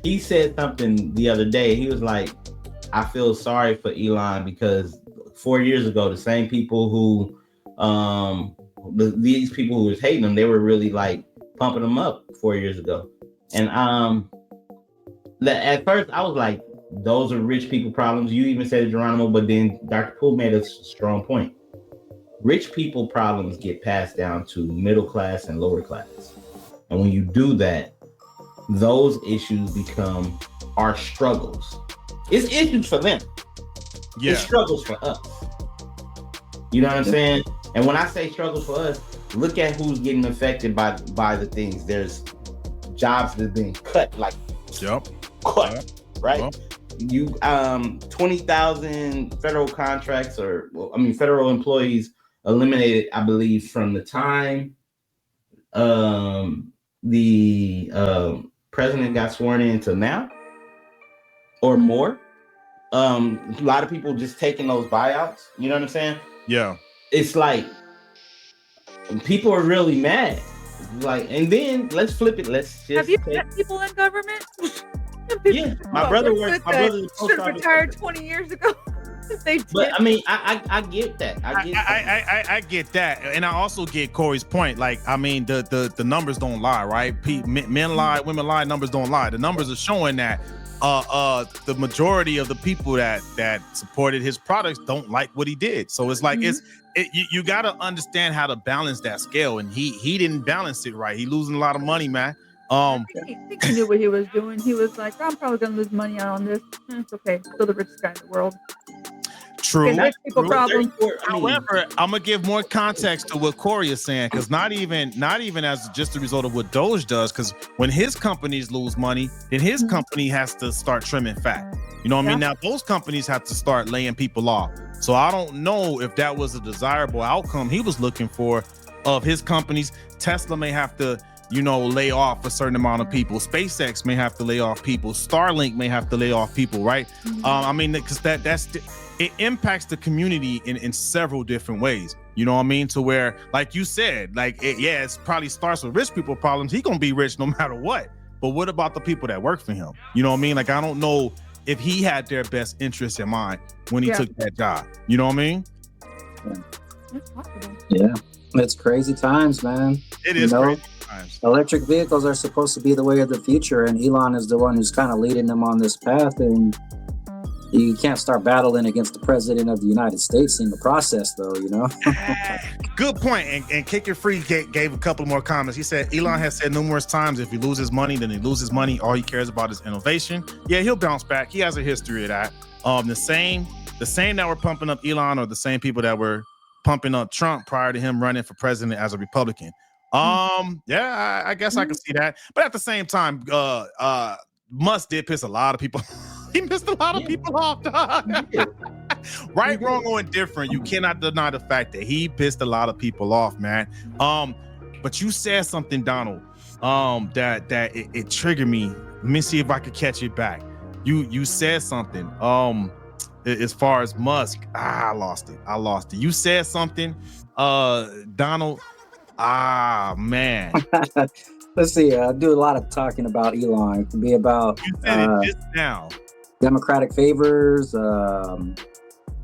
he said something the other day. He was like, I feel sorry for Elon, because 4 years ago, the same people who these people who was hating him, they were really like pumping him up 4 years ago. And at first I was like, those are rich people problems. You even said it, Geronimo, but then Dr. Pooh made a strong point. Rich people problems get passed down to middle class and lower class. And when you do that, those issues become our struggles. It's issues for them. Yeah. It's struggles for us. You know what I'm saying? And when I say struggles for us, look at who's getting affected by the things. There's jobs that are being cut, like right? You 20,000 federal contracts, federal employees eliminated, I believe, from the time the president got sworn in to now, or more. A lot of people just taking those buyouts. You know what I'm saying?
Yeah.
It's like people are really mad. Like, and then let's flip it.
Have you met people in government?
Yeah, my brother
should have retired 20 years ago.
But I mean, I get that.
I get that, and I also get Corey's point. Like, I mean, the numbers don't lie, right? Men lie, women lie, numbers don't lie. The numbers are showing that the majority of the people that supported his products don't like what he did. So it's like you got to understand how to balance that scale, and he didn't balance it right. He losing a lot of money, man.
I think he knew what he was doing. He was like, I'm probably gonna lose money on this. It's okay. Still the richest guy in the world.
True.
Problem.
However, I'm gonna give more context to what Corey is saying, because not even as just a result of what Doge does, because when his companies lose money, then his company has to start trimming fat. You know what I mean? Now those companies have to start laying people off. So I don't know if that was a desirable outcome he was looking for of his companies. Tesla may have to, lay off a certain amount of people. SpaceX may have to lay off people. Starlink may have to lay off people, right? I mean, because it impacts the community in several different ways. You know what I mean? To where, like you said, it probably starts with rich people problems. He gonna be rich no matter what. But what about the people that work for him? You know what I mean? Like, I don't know if he had their best interests in mind when he took that job. You know what I mean?
Yeah, it's crazy times, man.
It is crazy times.
Electric vehicles are supposed to be the way of the future, and Elon is the one who's kind of leading them on this path. And you can't start battling against the president of the United States in the process, though.
Good point. And Kick It Free gave a couple more comments. He said Elon has said numerous times, if he loses money, then he loses money. All he cares about is innovation. Yeah, he'll bounce back. He has a history of that. The same that were pumping up Elon are the same people that were pumping up Trump prior to him running for president as a Republican. Yeah, I guess I can see that. But at the same time, Musk did piss a lot of people. He pissed a lot of people off. Right, wrong, or indifferent, you cannot deny the fact that he pissed a lot of people off, man. But you said something, Donald, that it triggered me. Let me see if I could catch it back. You said something. As far as Musk, I lost it. You said something, Donald. Man.
Let's see. I do a lot of talking about Elon. It can be about
you said it just now.
Democratic favors,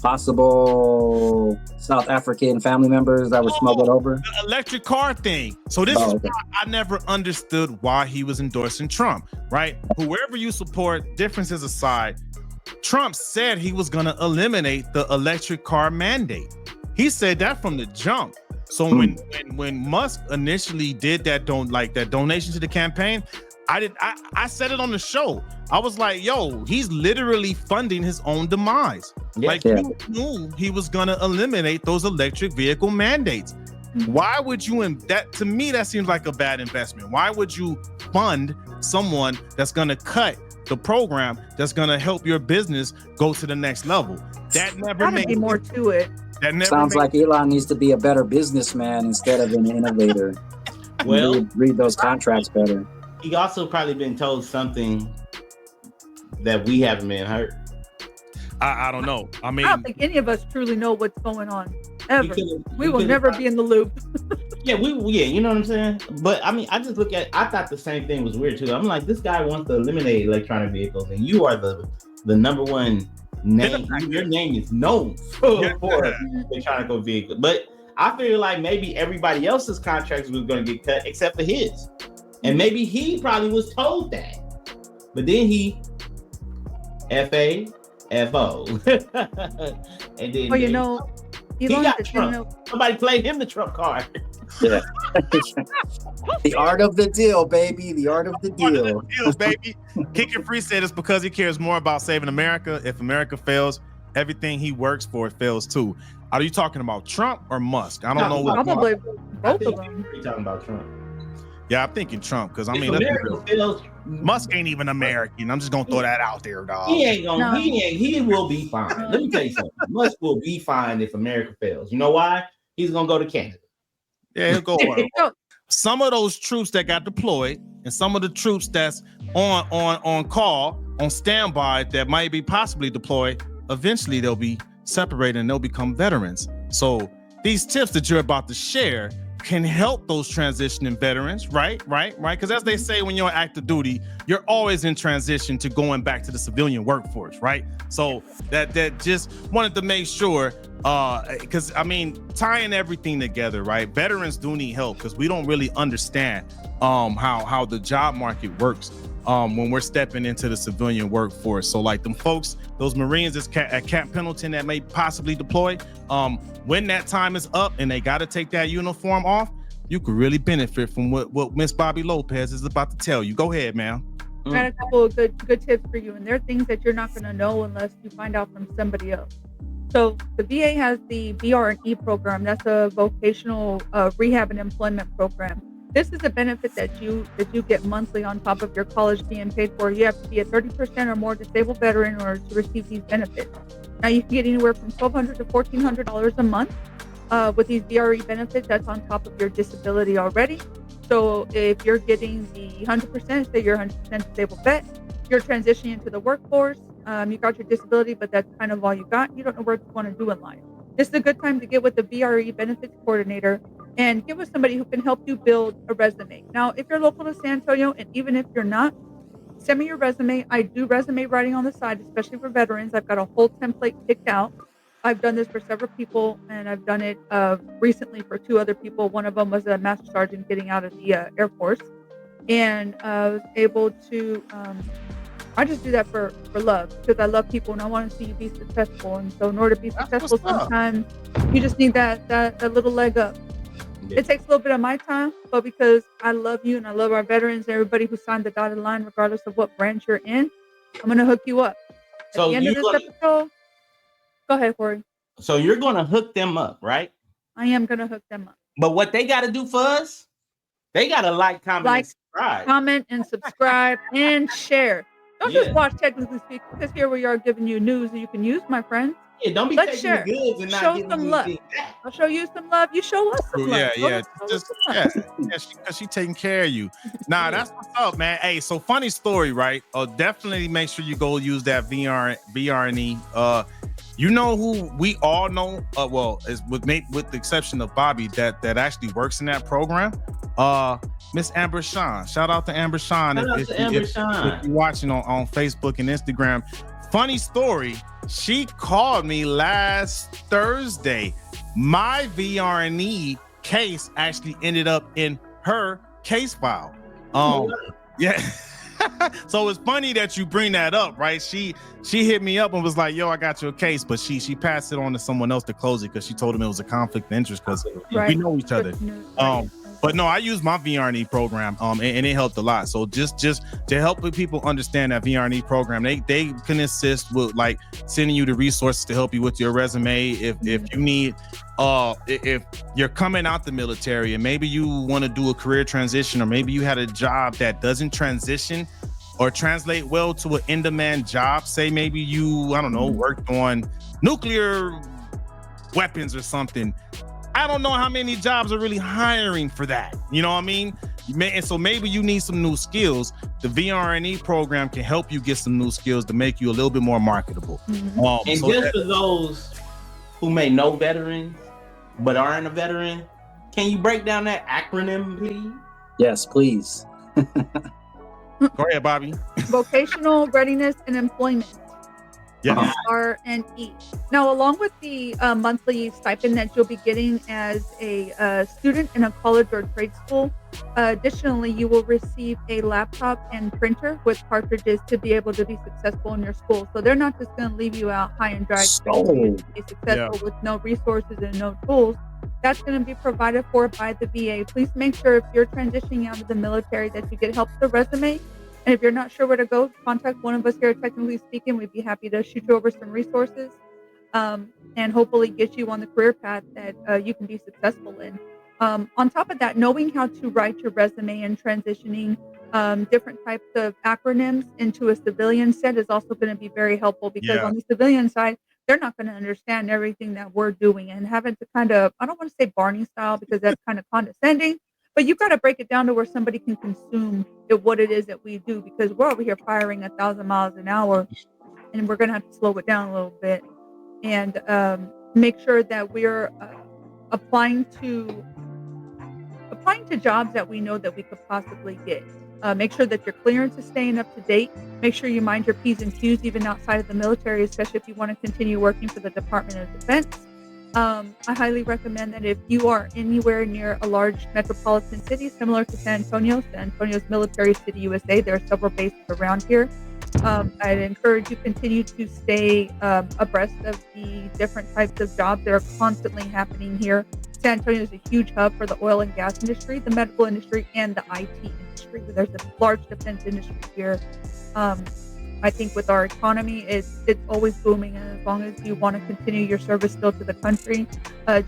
possible South African family members that were smuggled over.
The electric car thing. So this is why I never understood why he was endorsing Trump, right? Whoever you support, differences aside, Trump said he was going to eliminate the electric car mandate. He said that from the jump. So when Musk initially did that donation to the campaign, I said it on the show. I was like, yo, he's literally funding his own demise. You knew he was gonna eliminate those electric vehicle mandates. Why would you that to me that seems like a bad investment? Why would you fund someone that's gonna cut the program that's gonna help your business go to the next level? That never
made more to it.
That never sounds like Elon needs to be a better businessman instead of an innovator.
Well,
read those contracts better.
He also probably been told something that we haven't been heard.
I don't know. I mean,
I don't think any of us truly know what's going on ever. We will never be in the loop.
Yeah, you know what I'm saying? But I mean, I just I thought the same thing was weird too. I'm like, this guy wants to eliminate electronic vehicles, and you are the number one name. Your name is known for electronic vehicles. But I feel like maybe everybody else's contracts was going to get cut except for his. And maybe he probably was told that. But then he FAFO. And then
Elon
he got Trump. Somebody played him the Trump card.
Yeah. The art of the deal, baby. The art of the deal.
Baby. Kick It Free said it's because he cares more about saving America. If America fails, everything he works for fails too. Are you talking about Trump or Musk? I don't know.
Probably both of them.
You're talking about Trump.
Yeah, I'm thinking Trump because I mean, Musk ain't even American. I'm just gonna throw that out there, dog.
He will be fine. Let me tell you something. Musk will be fine if America fails. You know why? He's gonna go to Canada.
Yeah, he'll go. Some of those troops that got deployed and some of the troops that's on call, on standby that might be possibly deployed, eventually they'll be separated and they'll become veterans. So these tips that you're about to share can help those transitioning veterans, right? Because as they say, when you're on active duty, you're always in transition to going back to the civilian workforce, right? So that just wanted to make sure, because I mean, tying everything together, right? Veterans do need help because we don't really understand how the job market works when we're stepping into the civilian workforce. So like them folks, those Marines at Camp Pendleton that may possibly deploy, when that time is up and they got to take that uniform off, you could really benefit from what Miss Bobby Lopez is about to tell you. Go ahead, ma'am.
I got a couple of good tips for you, and they're things that you're not going to know unless you find out from somebody else. So the VA has the BR&E program. That's a vocational rehab and employment program. This is a benefit that you get monthly on top of your college being paid for. You have to be a 30% or more disabled veteran in order to receive these benefits. Now you can get anywhere from $1,200 to $1,400 a month with these VRE benefits. That's on top of your disability already. So if you're getting the 100%, say you're 100% disabled vet, you're transitioning into the workforce. You got your disability, but that's kind of all you got. You don't know what you want to do in life. This is a good time to get with the VRE benefits coordinator and get with somebody who can help you build a resume. Now, if you're local to San Antonio, and even if you're not, send me your resume. I do resume writing on the side, especially for veterans. I've got a whole template picked out. I've done this for several people, and I've done it recently for 2 other people. One of them was a master sergeant getting out of the Air Force, and I was able to. I just do that for love because I love people and I want to see you be successful. And so, in order to be successful, sometimes you just need that little leg up.
Yeah.
It takes a little bit of my time, but because I love you and I love our veterans, everybody who signed the dotted line, regardless of what branch you're in, I'm gonna hook you up. At
So
the end of this episode, go ahead, Corey.
So you're gonna hook them up, right?
I am gonna hook them up.
But what they got to do for us, they got to and subscribe.
Comment and subscribe and share. Don't just watch Technically Speak, because here we are giving you news that you can use, my friends.
Yeah, don't be
Let's
taking
share.
the goods and not
show
giving
some
you
love.
back.
I'll show you some love. You show us some love.
Because she taking care of you. Nah, that's what's up, man. Hey, so funny story, right? Definitely make sure you go use that VRNE. You know who we all know? Well, is with the exception of Bobby, that actually works in that program. Miss Amber Sean. Shout out to Amber Sean. If you're watching on Facebook and Instagram. Funny story. She called me last Thursday. My VRNE case actually ended up in her case file. Yeah. So it's funny that you bring that up, right? She hit me up and was like, "Yo, I got your case," but she passed it on to someone else to close it because she told him it was a conflict of interest because we know each other. But no, I use my VRNE program, and it helped a lot. So just to help people understand that VRNE program, they can assist with like sending you the resources to help you with your resume. If you need, if you're coming out the military and maybe you want to do a career transition, or maybe you had a job that doesn't transition or translate well to an in-demand job. Say maybe you, I don't know, worked on nuclear weapons or something. I don't know how many jobs are really hiring for that. You know what I mean? And so maybe you need some new skills. The VRNE program can help you get some new skills to make you a little bit more marketable.
And so just for those who may know veterans but aren't a veteran, can you break down that acronym, please?
Yes, please.
Go ahead, Bobby.
Vocational Readiness and Employment.
Yeah.
RNE. Now, along with the monthly stipend that you'll be getting as a student in a college or trade school, additionally, you will receive a laptop and printer with cartridges to be able to be successful in your school. So they're not just going to leave you out high and dry to be successful with no resources and no tools. That's going to be provided for by the VA. Please make sure if you're transitioning out of the military that you get help with the resume. And if you're not sure where to go, contact one of us here at Technically Speaking. We'd be happy to shoot you over some resources and hopefully get you on the career path that you can be successful in. On top of that, knowing how to write your resume and transitioning different types of acronyms into a civilian set is also going to be very helpful because on the civilian side, they're not going to understand everything that we're doing, and having to kind of, I don't want to say Barney style because that's kind of condescending, but you've got to break it down to where somebody can consume what it is that we do, because we're over here firing 1,000 miles an hour, and we're going to have to slow it down a little bit and make sure that we're applying to jobs that we know that we could possibly get. Make sure that your clearance is staying up to date. Make sure you mind your P's and Q's even outside of the military, especially if you want to continue working for the Department of Defense. I highly recommend that if you are anywhere near a large metropolitan city similar to San Antonio's Military City, USA, there are several bases around here. I'd encourage you continue to stay abreast of the different types of jobs that are constantly happening here. San Antonio is a huge hub for the oil and gas industry, the medical industry, and the IT industry. There's a large defense industry here. I think with our economy, it's always booming, and as long as you want to continue your service still to the country,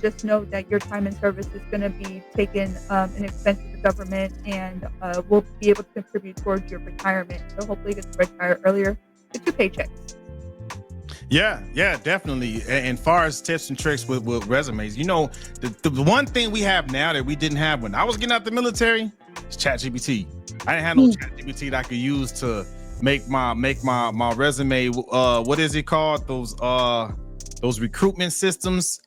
just know that your time in service is going to be taken an expense to the government, and will be able to contribute towards your retirement. So hopefully you get to retire earlier. Get 2 paychecks.
Yeah, definitely. And far as tips and tricks with resumes, you know, the one thing we have now that we didn't have when I was getting out the military is ChatGPT. I didn't have no ChatGPT that I could use to make my resume. What is it called? Those recruitment systems.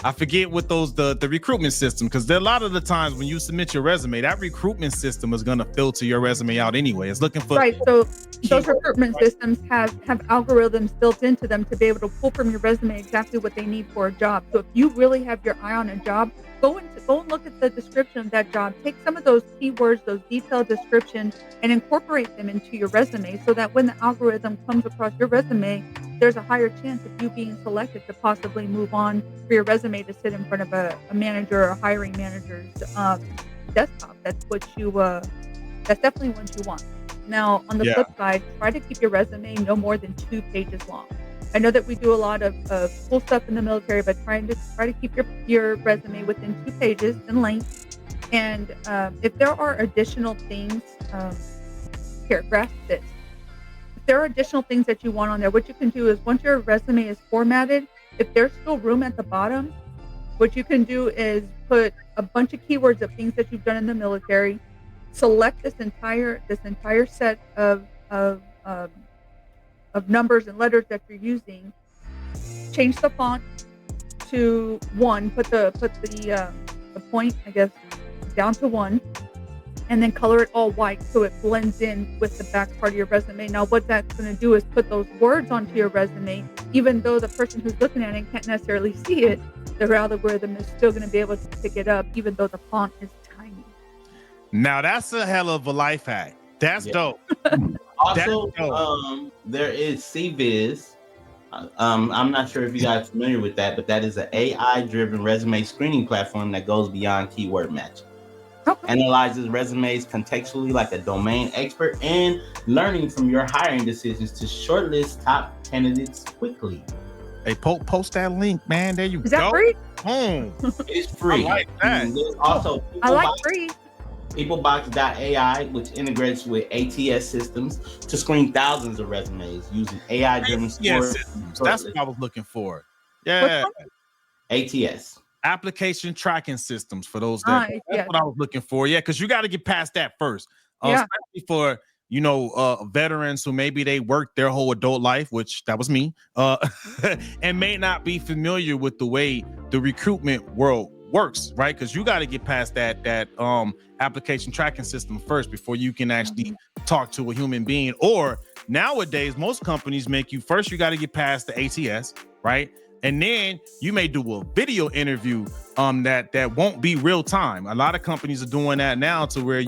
I forget what the recruitment system, because there a lot of the times when you submit your resume, that recruitment system is going to filter your resume out anyway. It's looking for
right. So those
keywords,
recruitment
right?
systems have algorithms built into them to be able to pull from your resume exactly what they need for a job. So if you really have your eye on a job, go and look at the description of that job. Take some of those keywords, those detailed descriptions, and incorporate them into your resume so that when the algorithm comes across your resume, there's a higher chance of you being selected to possibly move on for your resume to sit in front of a manager or a hiring manager's desktop. That's what you that's definitely what you want. Now, on the
Yeah.
flip side, try to keep your resume no more than 2 pages long. I know that we do a lot of cool stuff in the military, but try to keep your resume within 2 pages in length. And if there are additional things, here, grasp this. If there are additional things that you want on there, what you can do is once your resume is formatted, if there's still room at the bottom, what you can do is put a bunch of keywords of things that you've done in the military. Select this entire set of numbers and letters that you're using. Change the font to 1. Put the point, I guess, down to 1, and then color it all white so it blends in with the back part of your resume. Now, what that's going to do is put those words onto your resume, even though the person who's looking at it can't necessarily see it. The algorithm is still going to be able to pick it up, even though the font is tiny.
Now that's a hell of a life hack. That's dope.
Also, there is CViz. I'm not sure if you guys are familiar with that, but that is an AI-driven resume screening platform that goes beyond keyword matching. Okay. Analyzes resumes contextually like a domain expert and learning from your hiring decisions to shortlist top candidates quickly.
Hey, post that link, man. There you go.
Is that free?
It's free.
I like that.
There's also
I like free.
Peoplebox.ai, which integrates with ATS systems to screen thousands of resumes using AI-driven scoring.
That's what I was looking for. Yeah.
ATS.
Application tracking systems for those that's what I was looking for. Yeah, because you got to get past that first. Especially for veterans who maybe they worked their whole adult life, which that was me, and may not be familiar with the way the recruitment world works, right? Because you got to get past that application tracking system first before you can actually talk to a human being. Or nowadays, most companies make you first, you got to get past the ATS, right? And then you may do a video interview that won't be real time. A lot of companies are doing that now to where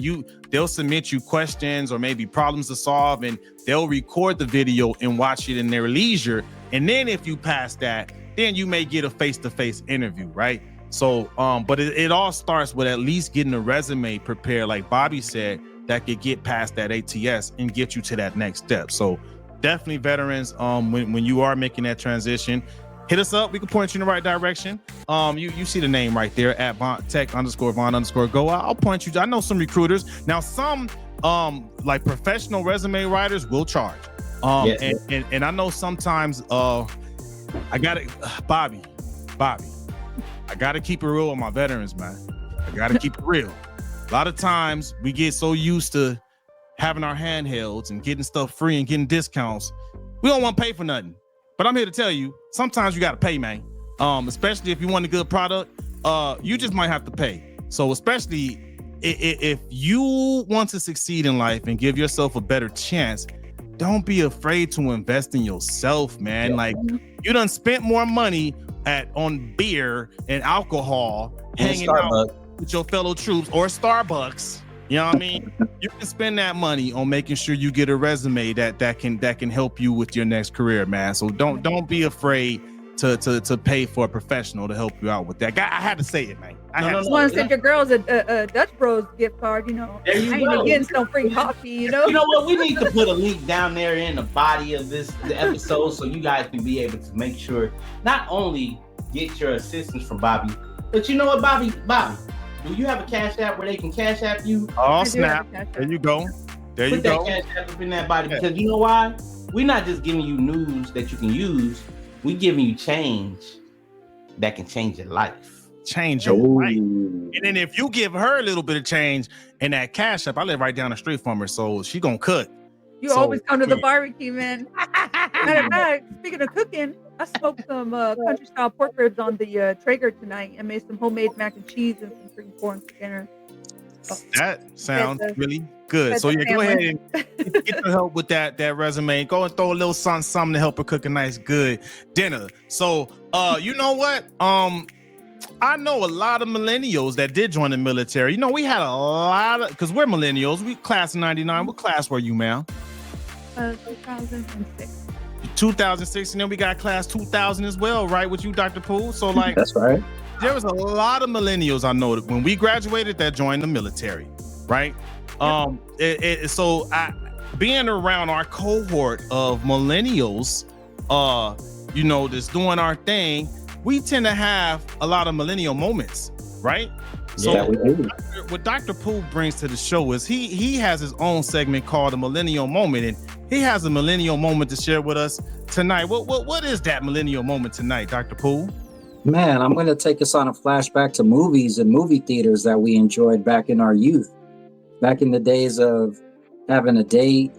they'll submit you questions or maybe problems to solve, and they'll record the video and watch it in their leisure. And then if you pass that, then you may get a face-to-face interview, right? So, but it all starts with at least getting a resume prepared, like Bobby said, that could get past that ATS and get you to that next step. So definitely veterans, when you are making that transition, hit us up. We can point you in the right direction. You see the name right there at tech_Von_go. I'll point you. I know some recruiters. Now, some like professional resume writers will charge. And I know sometimes I got it, Bobby. I got to keep it real with my veterans, man. I got to keep it real. A lot of times we get so used to having our handhelds and getting stuff free and getting discounts. We don't want to pay for nothing. But I'm here to tell you, sometimes you got to pay, man. Especially if you want a good product, you just might have to pay. So especially if you want to succeed in life and give yourself a better chance, don't be afraid to invest in yourself, man. Like, you done spent more money on beer and alcohol, hanging out with your fellow troops, or Starbucks. You know what I mean? You can spend that money on making sure you get a resume that can help you with your next career, man. So don't be afraid to pay for a professional to help you out with that. I had to say it, man.
I just want to send your girls a Dutch Bros gift card,
There you
I
go.
ain't getting some free coffee,
You know what? We need to put a link down there in the body of the episode so you guys can be able to make sure not only get your assistance from Bobby, but you know what, Bobby, do you have a Cash App where they can Cash App you?
Oh, snap. There you go. There you go.
Put that Cash App up in that body, because you know why? We're not just giving you news that you can use. We're giving you change that can change your life.
Change your life. And then if you give her a little bit of change in that Cash App, I live right down the street from her, so she gonna cook.
You always come to the barbecue, man. Matter of fact, speaking of cooking, I smoked some country style pork ribs on the Traeger tonight and made some homemade mac and cheese and some freaking corn for dinner. Oh,
That sounds
the-
really good.
fed
So
the
yeah, go ahead
family.
and get the help with that resume. Go and throw a little something to help her cook a nice good dinner. So you know what? I know a lot of millennials that did join the military. You know, we had a lot of, because we're millennials. We class of 99. What class were you, ma'am?
2006.
2006, and then we got class 2000 as well, right? With you, Dr. Poole. So like,
That's right.
there was a lot of millennials I know that when we graduated that joined the military, right? So being around our cohort of millennials, you know, just doing our thing, we tend to have a lot of millennial moments, right? So
Yeah, we do.
what Dr. Poole brings to the show is he has his own segment called the Millennial Moment, and he has a millennial moment to share with us tonight. What is that millennial moment tonight, Dr. Poole?
Man, I'm going to take us on a flashback to movies and movie theaters that we enjoyed back in our youth. Back in the days of having a date,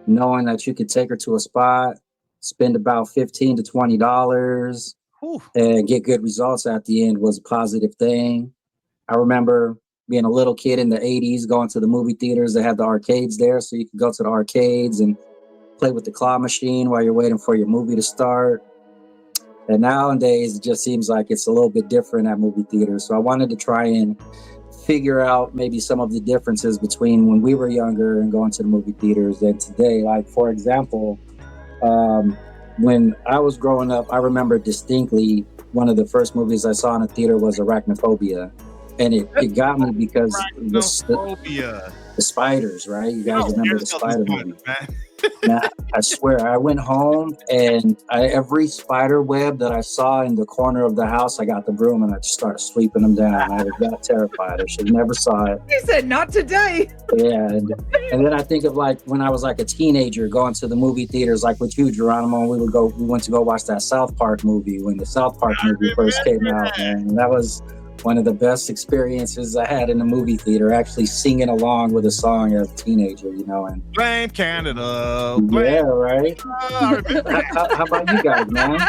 knowing that you could take her to a spot, spend about $15 to $20,
Whew.
and get good results at the end was a positive thing. I remember being a little kid in the 80s, going to the movie theaters. They had the arcades there, so you could go to the arcades and play with the claw machine while you're waiting for your movie to start. And nowadays, it just seems like it's a little bit different at movie theaters. So I wanted to try and figure out maybe some of the differences between when we were younger and going to the movie theaters and today. Like, for example, when I was growing up, I remember distinctly one of the first movies I saw in a theater was Arachnophobia. And it got me because the spiders, right? You guys remember the spider movie? Now, I swear, I went home and every spider web that I saw in the corner of the house, I got the broom and I just started sweeping them down. I got terrified. I should never saw it.
He said, "Not today."
Yeah, and then I think of like when I was like a teenager going to the movie theaters, like with you, Geronimo. We went to go watch that South Park movie when the South Park movie first came out, and that was one of the best experiences I had in a movie theater, actually singing along with a song as a teenager, you know. And
blame Canada.
yeah, right. How about you guys, man?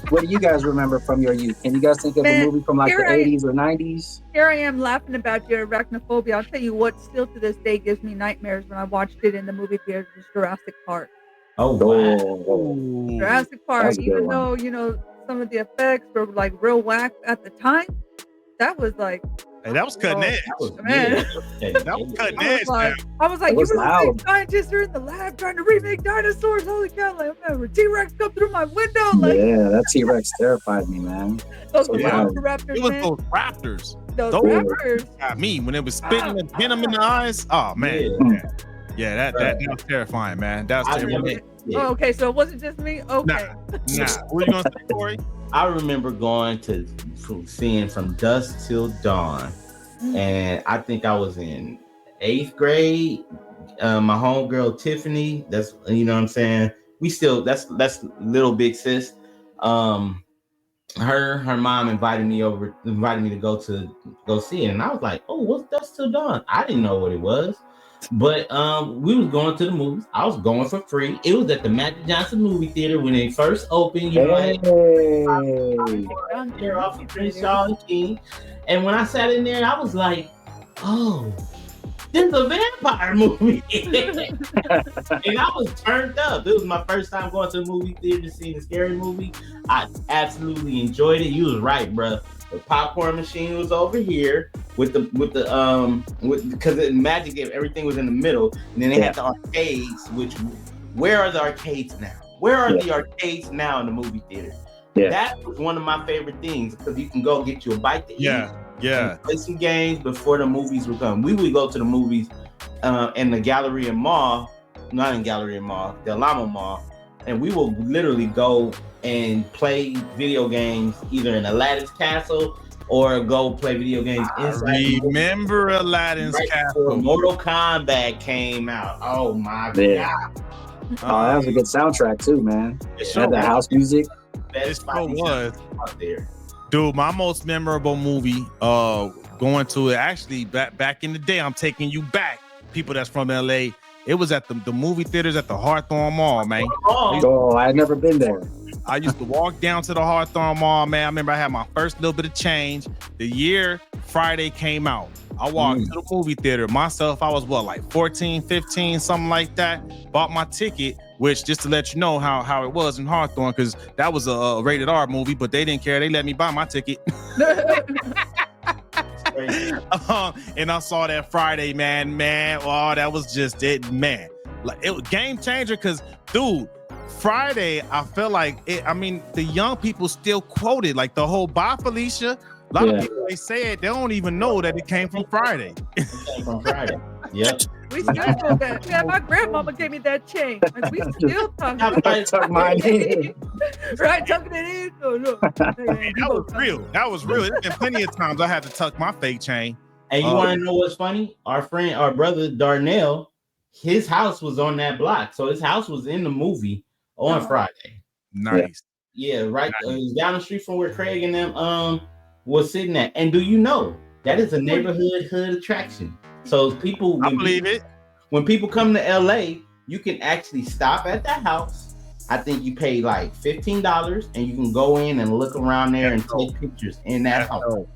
What do you guys remember from your youth? Can you guys think of a movie from like the 80s or 90s?
Here I am laughing about your arachnophobia. I'll tell you what still to this day gives me nightmares when I watched it in the movie theater was Jurassic Park.
Oh, wow.
Jurassic Park, even
one.
though, you know, some of the effects were like real whack at the time, that was like,
hey, that was cutting edge.
Man.
That was cutting edge, man.
I was like,
It was
you
loud.
real scientists are in the lab trying to remake dinosaurs. Holy cow! Like, I remember T-Rex come through my window. Like,
Yeah, that T-Rex terrified me, man.
those
so
loud.
raptors,
It was
man.
those raptors.
Those
those-
raptors.
Got me when it was spitting and venom in the eyes. Oh man, yeah, that was terrifying, man. That was
I
terrifying.
remember,
Oh, okay, so it wasn't just me. Okay.
Nah. What are you gonna say, Corey?
I remember going to seeing From Dusk Till Dawn, and I think I was in 8th grade. My homegirl Tiffany, that's, you know what I'm saying. We still that's little big sis. Her mom invited me to go see it, and I was like, oh, what's Dusk Till Dawn? I didn't know what it was. But we was going to the movies. I was going for free. It was at the Magic Johnson movie theater when it first opened. You know, there off of Crenshaw and King. And when I sat in there, I was like, "Oh, this is a vampire movie." And I was turned up. It was my first time going to the movie theater to see a scary movie. I absolutely enjoyed it. You was right, bro. The popcorn machine was over here because in Magic, everything was in the middle, and then they had the arcades. Where are the arcades now? Where are the arcades now in the movie theater?
Yeah.
That was one of my favorite things because you can go get you a bite to eat.
Yeah.
Play some games before the movies would come. We would go to the movies in the Galleria Mall, not in Galleria Mall, the Alamo Mall, and we will literally go and play video games either in Aladdin's Castle or go play video games inside.
I remember Aladdin's Castle.
Mortal Kombat came out. Oh my god!
Oh, that was a good soundtrack too, man.
It
Had the house music.
Best
It sure was
out there.
Dude, my most memorable movie, going to it actually back in the day. I'm taking you back, people that's from LA. It was at the movie theaters at the Hawthorne Mall, man.
Oh, I had never been there.
I used to walk down to the Hawthorne Mall, man. I remember I had my first little bit of change the year Friday came out. I walked to the movie theater myself. I was like 14, 15, something like that. Bought my ticket, which just to let you know how it was in Hawthorne, because that was a rated R movie, but they didn't care. They let me buy my ticket. And I saw that Friday, man. Oh, that was just it, man. Like, it was game changer, because, dude, Friday, I felt like it. I mean, the young people still quoted like the whole "Bye, Felicia." A lot of people, they say it, they don't even know that it came from Friday.
It came from Friday. Yep.
We still know that. Yeah, my grandmama gave me that chain. Like, we still talking
Tuck mine in.
right, tucking it in. So look,
Man, that was real. That was real. There's been plenty of times I had to tuck my fake chain.
And you want to know what's funny? Our brother Darnell, his house was on that block, so his house was in the movie on Friday.
Nice.
Yeah, right. Nice. It was down the street from where Craig and them was sitting at. And do you know that is a neighborhood hood attraction? So people,
I believe it.
When people come to LA, you can actually stop at that house. I think you pay like $15, and you can go in and look around there and take pictures in that house.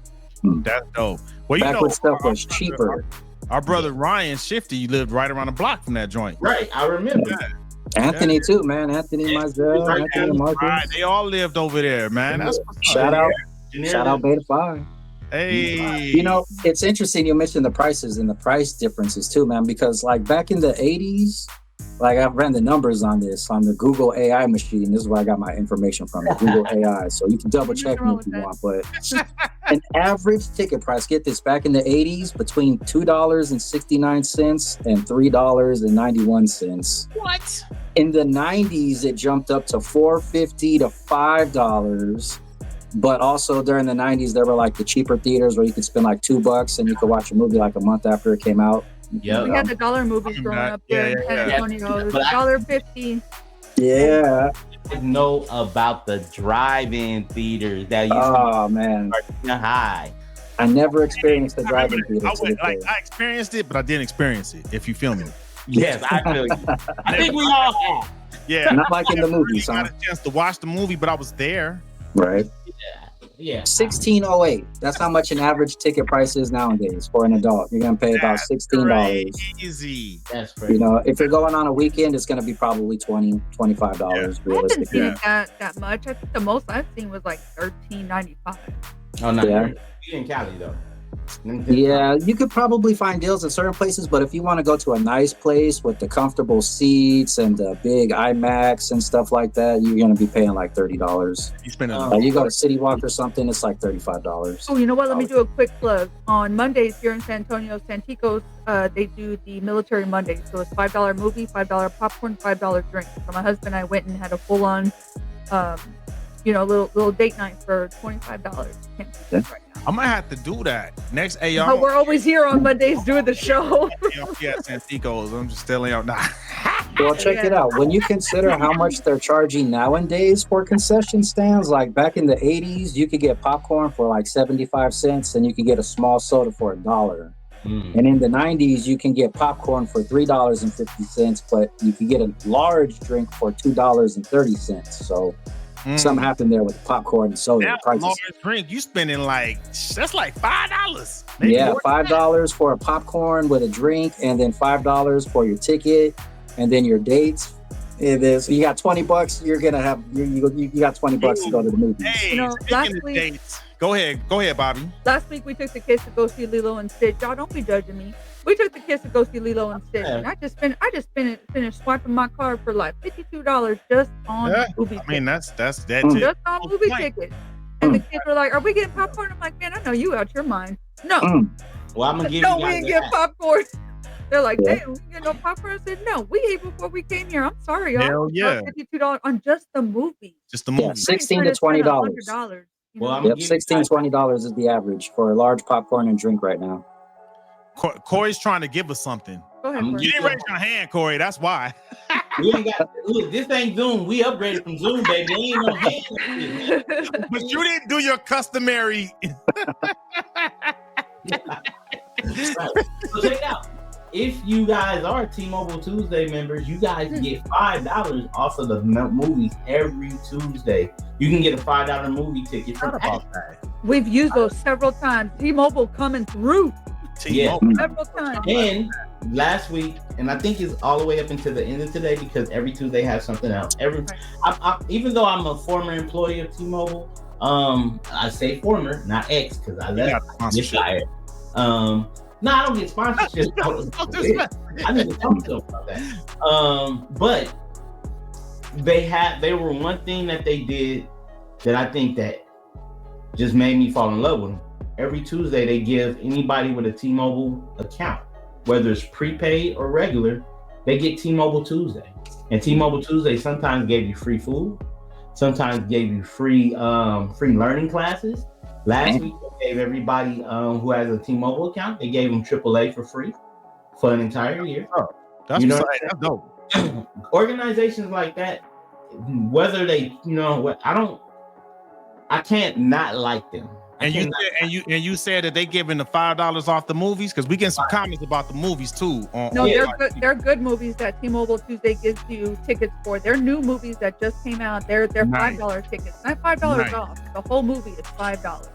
That's dope. Well,
back when stuff was cheaper.
Our brother Ryan Shifty lived right around the block from that joint.
Right, I remember that.
Anthony too, man. Anthony, Mizell, Anthony, Marcus.
Right, they all lived over there, man. That's
shout out Beta 5.
Hey,
you know, it's interesting you mentioned the prices and the price differences too, man, because like back in the 80s, like I've ran the numbers on this on the Google AI machine. This is where I got my information from, Google AI. So you can double check me if you want, but an average ticket price, get this, back in the 80s, between $2.69 and $3.91.
What?
In the 90s, it jumped up to $4.50 to $5. But also during the 90s, there were like the cheaper theaters where you could spend like $2 and you could watch a movie like a month after it came out.
Yeah,
we had the dollar movies growing up there in San Antonio. It was $1.50.
Yeah.
I know about the drive-in theaters that used to high.
I never experienced the drive-in theater.
I experienced it, but I didn't experience it, if you feel me.
Yes, I feel you. I think we all have.
Yeah.
Not like in the movies,
I got a chance to watch the movie, but I was there.
Right.
Yeah.
$16.08. That's how much an average ticket price is nowadays for an adult. You're gonna pay about $16.
Easy.
That's crazy.
You know, if you're going on a weekend, it's gonna be probably $20, $25 realistically.
I haven't seen it that much. I think the most I've seen was like $13.95.
Oh no, you're in Cali though.
Yeah, you could probably find deals in certain places, but if you want to go to a nice place with the comfortable seats and the big IMAX and stuff like that, you're going to be paying like $30.
You spend
you go to City Walk or something, it's like $35.
Oh, you know what? Let me do a quick plug. On Mondays here in San Antonio, Santikos, they do the Military Monday. So it's $5 movie, $5 popcorn, $5 drink. So my husband and I went and had a full-on, little date night for $25.
Yeah.
Right now.
I might have to do that next. Hey,
y'all. We're always here on Mondays doing the show.
Yeah, Santikos. I'm just telling y'all. Nah.
Well, check it out. When you consider how much they're charging nowadays for concession stands, like back in the 80s, you could get popcorn for like 75 cents and you could get a small soda for $1. And in the 90s, you can get popcorn for $3.50, but you can get a large drink for $2.30. So something happened there with popcorn and soda.
That large drink, you spending that's like $5.
Yeah, $5 for a popcorn with a drink, and then $5 for your ticket, and then your dates. So you got $20. You're gonna have you got $20 to go to the movies.
Hey, last week, dates. Go ahead, Bobby.
Last week we took the kids to go see Lilo and Stitch. Y'all don't be judging me. We took the kids to go see Lilo and Stitch, and I just finished swiping my card for like $52 just on movie tickets.
I mean, that's
just on movie tickets. And the kids were like, "Are we getting popcorn?" I'm like, "Man, I know you out your mind." No.
Well, I'm gonna give
you. No, we didn't get popcorn. They're like, "Damn, we didn't get no popcorn." I said, "No, we ate before we came here. I'm sorry, y'all."
Hell yeah.
$52 on just the movie.
Just the movie.
Yeah, $16 to $20.
Well,
$16, $20 is the average for a large popcorn and drink right now.
Corey's trying to give us something.
Go ahead,
you didn't raise your hand, Corey. That's why.
We ain't got, look, this ain't Zoom. We upgraded from Zoom, baby. Ain't no hand.
But you didn't do your customary.
So check it out. if you guys are T-Mobile Tuesday members, you guys get $5 off of the movies every Tuesday. You can get a $5 movie ticket from that.
We've used those several times. T-Mobile coming through.
T-Mobile.
Several times.
And last week, and I think it's all the way up until the end of today because every Tuesday has something else. Even though I'm a former employee of T-Mobile, I say former, not ex, because I left. No, I don't get sponsorship. I need to tell myself about that. But they were one thing that they did that I think that just made me fall in love with them. Every Tuesday, they give anybody with a T-Mobile account, whether it's prepaid or regular, they get T-Mobile Tuesday. And T-Mobile Tuesday sometimes gave you free food, sometimes gave you free learning classes. Last week, they gave everybody who has a T-Mobile account, they gave them AAA for free for an entire year.
Oh, that's dope.
Organizations like that, whether they, I can't not like them.
And you said that they giving the $5 off the movies, because we get some comments about the movies too.
They're good movies that T-Mobile Tuesday gives you tickets for. They're new movies that just came out. They're $5 tickets, not $5 off. The whole movie is $5.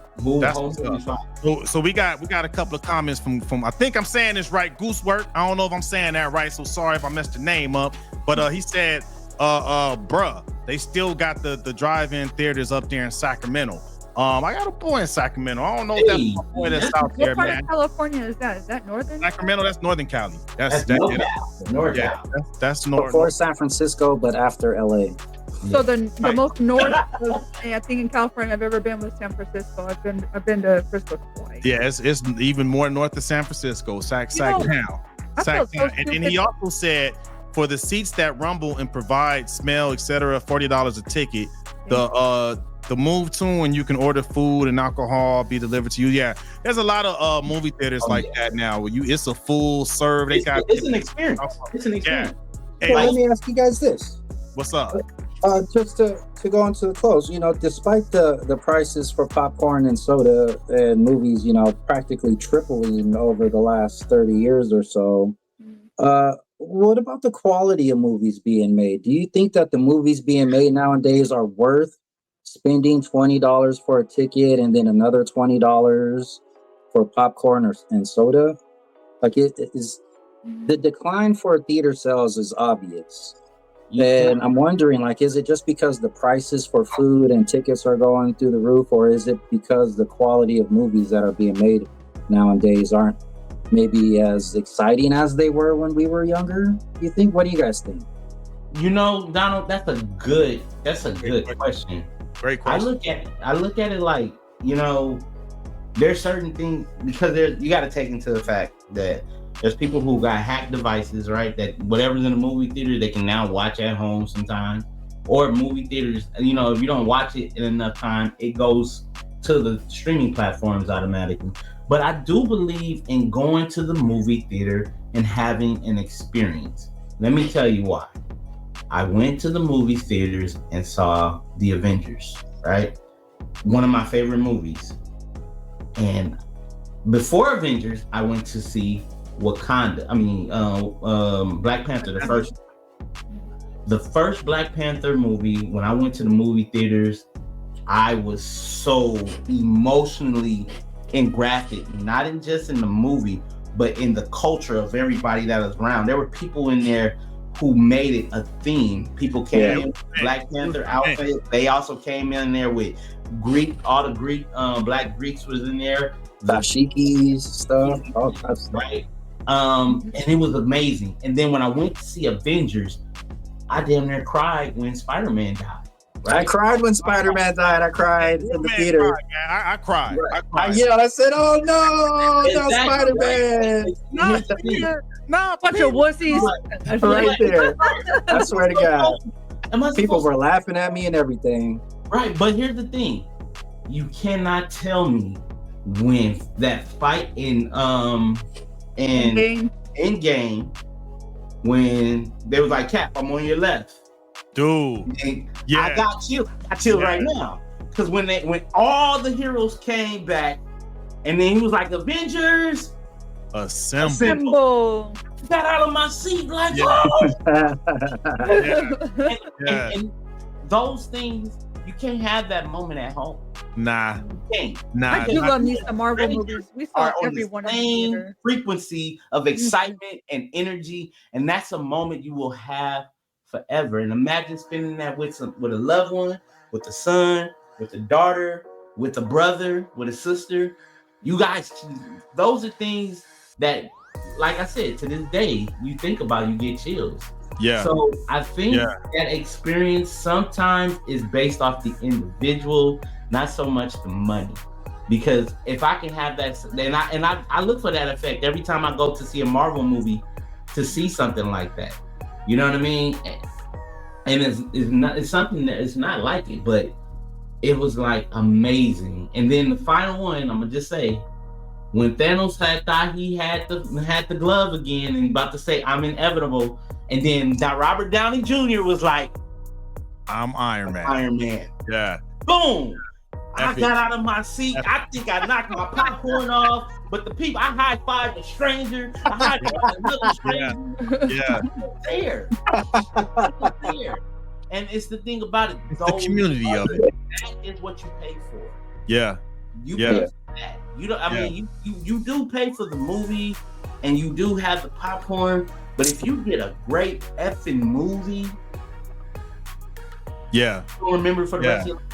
So we got a couple of comments from I think I'm saying this right, Goosework. I don't know if I'm saying that right, so sorry if I messed the name up. But he said, bruh, they still got the drive-in theaters up there in Sacramento. I got a boy in Sacramento. I don't know if that's my boy that's out there, man.
What part of California is that? Is that northern?
Sacramento, that's Northern Cali. That's
north.
That's north.
Before San Francisco, but after LA.
So the most north, I think in California I've ever been was San Francisco. I've been to Frisco twice.
Yeah, it's even more north of San Francisco, Sacktown. And then he also said, for the seats that rumble and provide smell, etc., $40 a ticket. The move to, and you can order food and alcohol be delivered to you. Yeah, there's a lot of movie theaters that now. Where it's a full serve. It's an experience.
It's an experience.
Yeah. Hey,
let me ask you guys this.
What's up?
Just to go into the close, despite the prices for popcorn and soda and movies, practically tripling over the last 30 years or so, what about the quality of movies being made? Do you think that the movies being made nowadays are worth spending $20 for a ticket and then another $20 for popcorn and soda? Like, it is the decline for theater sales is obvious. And I'm wondering, is it just because the prices for food and tickets are going through the roof, or is it because the quality of movies that are being made nowadays aren't maybe as exciting as they were when we were younger? You think? What do you guys think?
Donald, that's a good question.
Great question.
I look at it like, there's certain things, because you got to take into the fact that there's people who got hacked devices, right? That whatever's in a movie theater, they can now watch at home sometimes. Or movie theaters, if you don't watch it in enough time, it goes to the streaming platforms automatically. But I do believe in going to the movie theater and having an experience. Let me tell you why. I went to the movie theaters and saw The Avengers, right? One of my favorite movies. And before Avengers, I went to see Black Panther, the first Black Panther movie. When I went to the movie theaters, I was so emotionally engrafted, not just in the movie, but in the culture of everybody that was around. There were people in there who made it a theme. People came in with Black Panther outfit. They also came in there with all the Greek, Black Greeks was in there.
Dashikis, stuff. All that stuff.
Right. And it was amazing. And then when I went to see Avengers, I damn near cried when Spider-Man died. Right?
I cried when Spider-Man died. I cried in the theater.
I cried.
Right.
I
yelled. I said, "Oh no,
Exactly.
no Spider-Man!"
No, bunch of wussies.
Right there. I swear to God. People were laughing at me and everything.
Right, but here's the thing. You cannot tell me when that fight in Endgame, when they was like, Cap, I'm on your left.
Dude.
And I got you. I chill right now. Because when all the heroes came back, and then he was like, Avengers,
A symbol.
Symbol.
Got out of my seat like,
Yeah.
oh!
Yeah.
And those things, you can't have that moment at home.
Nah.
You can't.
Nah.
I do love me some Marvel movies. We saw
Are on
every
the
one in the
same
theater.
frequency of excitement and energy, and that's a moment you will have forever. And imagine spending that with a loved one, with a son, with a daughter, with a brother, with a sister. You guys, those are things that, like I said, to this day, you think about, you get chills.
Yeah.
So I think that experience sometimes is based off the individual, not so much the money. Because if I can have that, and I look for that effect every time I go to see a Marvel movie, to see something like that. You know what I mean? And it's something that it's not like it, but it was like amazing. And then the final one, I'm gonna just say, when Thanos thought he had the glove again and about to say I'm inevitable, and then Robert Downey Jr. was like,
I'm Iron Man.
Iron Man.
Yeah.
Boom.
Epic.
I got out of my seat. I think I knocked my popcorn off, but the people, I high-fived a stranger. I high-fived another stranger.
Yeah.
There. There. And it's the thing about it.
It's the community of it.
That is what you pay for.
Yeah.
You pay for that. You don't. I mean, you do pay for the movie, and you do have the popcorn. But if you get a great effing movie,
you'll
remember for the rest of your life.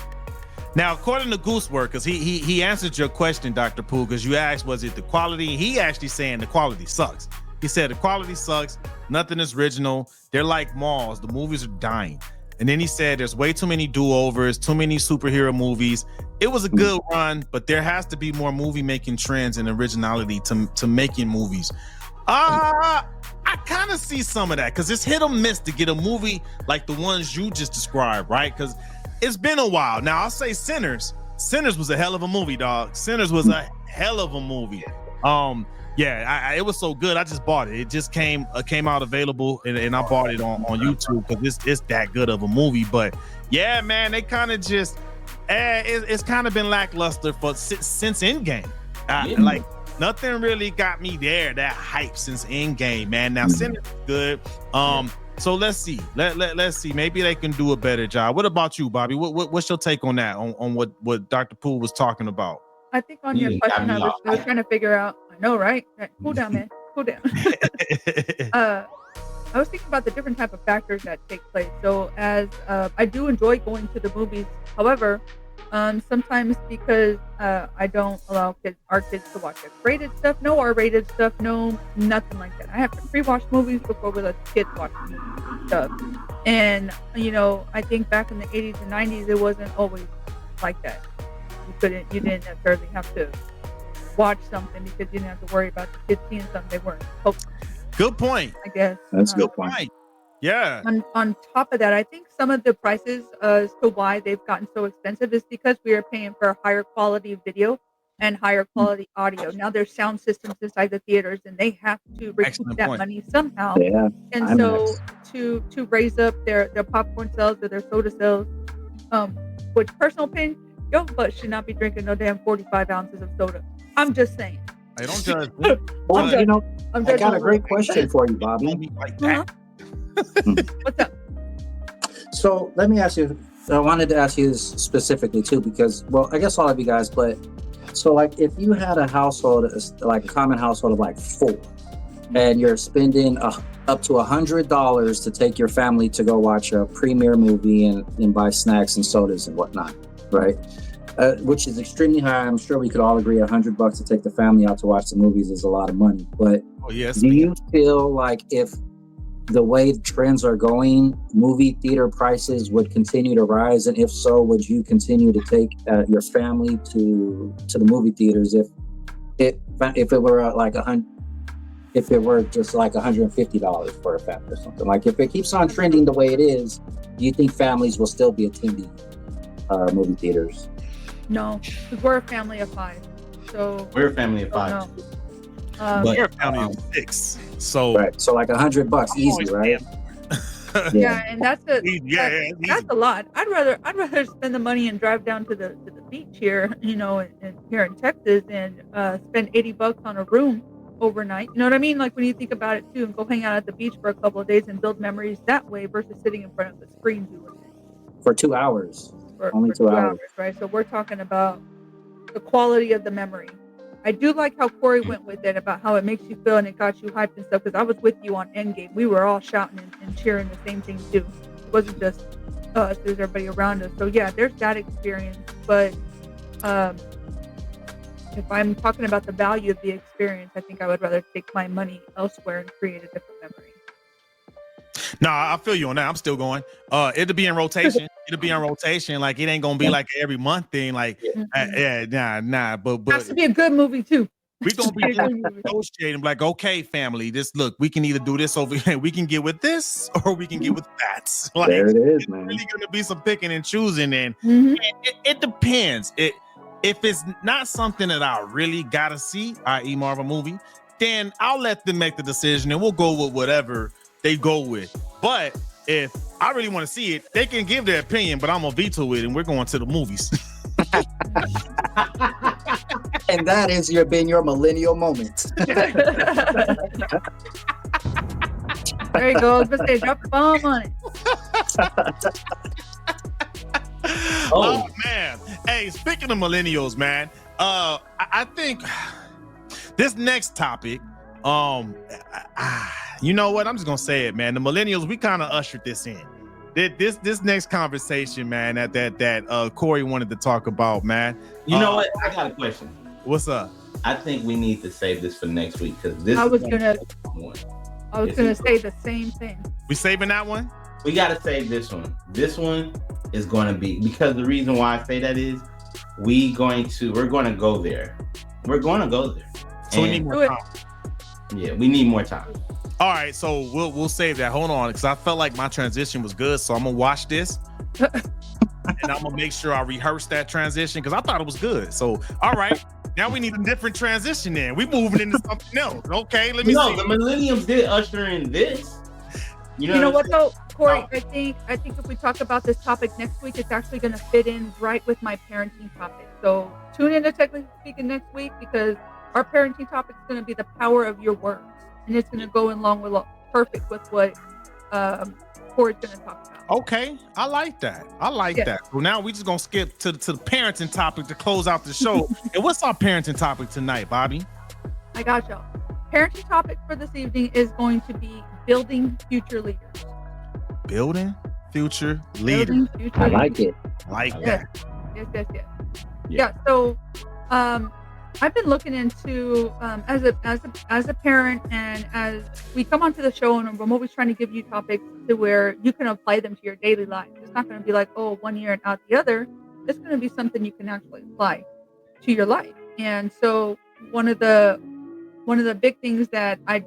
Now, according to Goosework, because he answered your question, Dr. Pooh, because you asked, was it the quality? He actually saying the quality sucks. He said the quality sucks. Nothing is original. They're like malls. The movies are dying. And then he said there's way too many do-overs, too many superhero movies. It was a good run, but there has to be more movie making trends and originality to making movies. I kind of see some of that, because it's hit or miss to get a movie like the ones you just described, right? Because it's been a while. Now, I'll say Sinners. Sinners was a hell of a movie, dog. Sinners was a hell of a movie. It was so good. I just bought it. It just came out available, and I bought it on YouTube because it's that good of a movie. But yeah, man, they kind of just it's kind of been lackluster since Endgame. Like nothing really got me that hype since Endgame, man. Now Sinners is good. So let's see. Let's see. Maybe they can do a better job. What about you, Bobby? What's your take on that? On what Dr. Poole was talking about?
I think on your question, I was trying to figure out. I know, right? Cool down, man. Cool down. I was thinking about the different type of factors that take place. So as I do enjoy going to the movies. However, sometimes because I don't allow our kids to watch X-rated stuff, no R-rated stuff, no nothing like that. I have to pre-watch movies before we let the kids watch stuff. And I think back in the 80s and 90s, it wasn't always like that. You didn't necessarily have to watch something because you didn't have to worry about the kids seeing something they weren't supposed to.
Good point.
I guess
that's a good point.
Yeah.
On top of that, I think some of the prices as to why they've gotten so expensive is because we are paying for higher quality video and higher quality audio. Now there's sound systems inside the theaters, and they have to recoup that money somehow.
Yeah.
And so to raise up their popcorn sales or their soda sales, which personal opinion, your butt should not be drinking no damn 45 ounces of soda. I'm just saying.
I don't judge.
Well, I got a great question for you, Bobby.
What's up?
So let me ask you. I wanted to ask you this specifically too, because, well, I guess all of you guys, but so like if you had a household, like a common household of like 4, and you're spending up to $100 to take your family to go watch a premiere movie and buy snacks and sodas and whatnot, right? Which is extremely high. I'm sure we could all agree $100 to take the family out to watch the movies is a lot of money. But do you feel like if the way trends are going, movie theater prices would continue to rise? And if so, would you continue to take your family to the movie theaters if it were like if it were just like $150 for a family or something? Like if it keeps on trending the way it is, do you think families will still be attending movie theaters?
No, because we're a family of 5. So
we're a family of 5.
But we're a family of 6. So
right. So like $100 easy, right?
Yeah, and that's a lot. I'd rather spend the money and drive down to the beach here, here in Texas, and spend $80 on a room overnight. You know what I mean? Like when you think about it too, and go hang out at the beach for a couple of days and build memories that way versus sitting in front of the screen doing it
For 2 hours. Only
for
2 hours.
right? So we're talking about the quality of the memory. I do like how Corey went with it about how it makes you feel and it got you hyped and stuff, because I was with you on Endgame. We were all shouting and cheering the same thing too. It wasn't just us, there's everybody around us. So yeah, there's that experience. But if I'm talking about the value of the experience, I think I would rather take my money elsewhere and create a different memory.
No, I feel you on that. I'm still going. It'll be in rotation. Like it ain't gonna be like an every month thing. Like, nah. But
Has to be a good movie too.
we gonna be negotiating. Like, okay, family, look. We can either do this over here. We can get with this, or we can get with that. Like,
There it is,
it's
man.
really gonna be some picking and choosing, and it depends. If it's not something that I really gotta see, i.e. Marvel movie, then I'll let them make the decision, and we'll go with whatever they go with. But if I really want to see it, they can give their opinion, but I'm gonna veto it, and we're going to the movies.
And that has been your millennial moment.
There you go. I was gonna say, drop the bomb on it.
Oh man. Hey, speaking of millennials, man, I think this next topic, you know what? I'm just gonna say it, man. The millennials, we kind of ushered this in. This next conversation, man, that Corey wanted to talk about, man.
You know what? I got a question.
What's up?
I think we need to save this for next week because this.
I was gonna say the same thing.
We saving that one?
We gotta save this one. This one is gonna be, because the reason why I say that is we're gonna go there. We're gonna go there.
So we need more time.
Yeah, we need more time.
All right, so we'll save that. Hold on, because I felt like my transition was good, so I'm gonna watch this. And I'm gonna make sure I rehearse that transition because I thought it was good. So, all right, now we need a different transition. Then we moving into something else. Okay, let me see.
No, the millenniums did usher in this.
You know what though, Corey? I think if we talk about this topic next week, it's actually going to fit in right with my parenting topic. So tune in to Technically Speaking next week, because our parenting topic is going to be the power of your words, and it's going to go along with perfect with what Corey's going to talk about.
Okay, I like that. That. So now we just gonna skip to the parenting topic to close out the show. And what's our parenting topic tonight, Bobby?
I got y'all. Parenting topic for this evening is going to be building future leaders.
Building future leaders.
I like it.
Like
that. Yes. Yeah. So, I've been looking into as a parent, and as we come onto the show, and I'm always trying to give you topics to where you can apply them to your daily life. It's not going to be like, oh, 1 year and out the other. It's going to be something you can actually apply to your life. And so one of the big things that I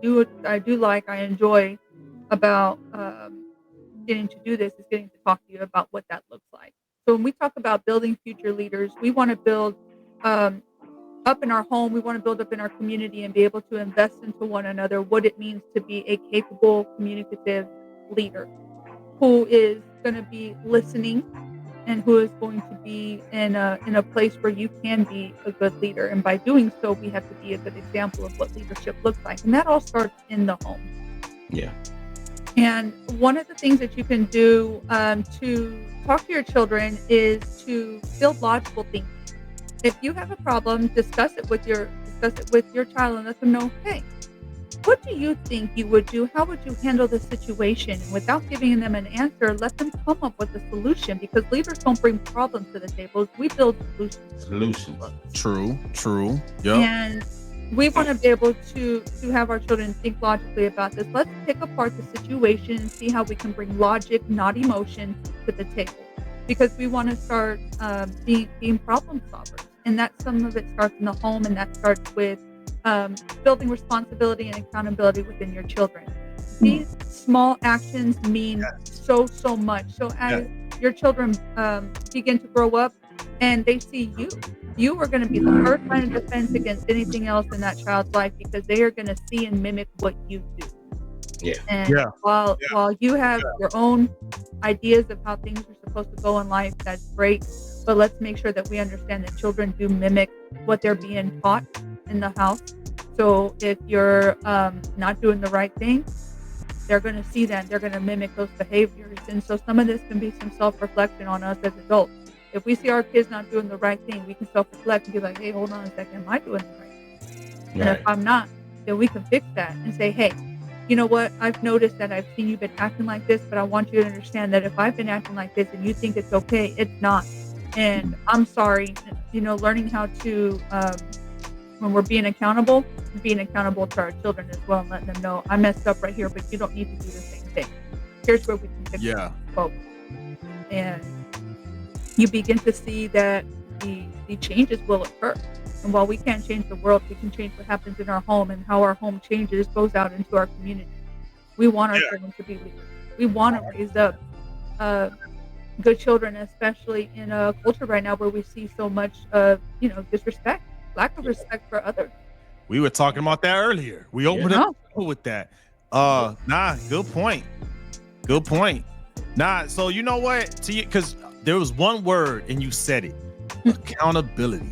enjoy about getting to do this is getting to talk to you about what that looks like. So when we talk about building future leaders, we want to build up in our home, we want to build up in our community and be able to invest into one another what it means to be a capable, communicative leader who is going to be listening and who is going to be in a place where you can be a good leader. And by doing so, we have to be a good example of what leadership looks like. And that all starts in the home.
Yeah.
And one of the things that you can do to talk to your children is to build logical thinking. If you have a problem, discuss it with your child and let them know, hey, what do you think you would do? How would you handle the situation? And without giving them an answer, let them come up with a solution, because leaders don't bring problems to the table. We build solutions.
True. Yep.
And we want to be able to have our children think logically about this. Let's pick apart the situation and see how we can bring logic, not emotion, to the table. Because we want to start being problem solvers. And that some of it starts in the home, and that starts with building responsibility and accountability within your children. These small actions mean so much. So as your children begin to grow up and they see you are going to be the first line of defense against anything else in that child's life, because they are going to see and mimic what you do.
Yeah.
And while you have your own ideas of how things are supposed to go in life, that's great. But let's make sure that we understand that children do mimic what they're being taught in the house. So if you're not doing the right thing, they're going to see that. They're going to mimic those behaviors. And so some of this can be some self-reflection on us as adults. If we see our kids not doing the right thing, we can self-reflect and be like, hey, hold on a second, am I doing the right thing? And if I'm not, then we can fix that and say, hey, you know what? I've noticed that I've seen you've been acting like this, but I want you to understand that if I've been acting like this and you think it's okay, it's not. And I'm sorry, learning how to, when we're being accountable to our children as well, and letting them know I messed up right here, but you don't need to do the same thing. Here's where we can fix it. And you begin to see that the changes will occur. And while we can't change the world, we can change what happens in our home, and how our home changes goes out into our community. We want our children to be leaders. We want to raise up good children, especially in a culture right now where we see so much disrespect, lack of respect for others.
We were talking about that earlier. We opened up with that. Good point. So you know what? Because there was one word and you said it: accountability.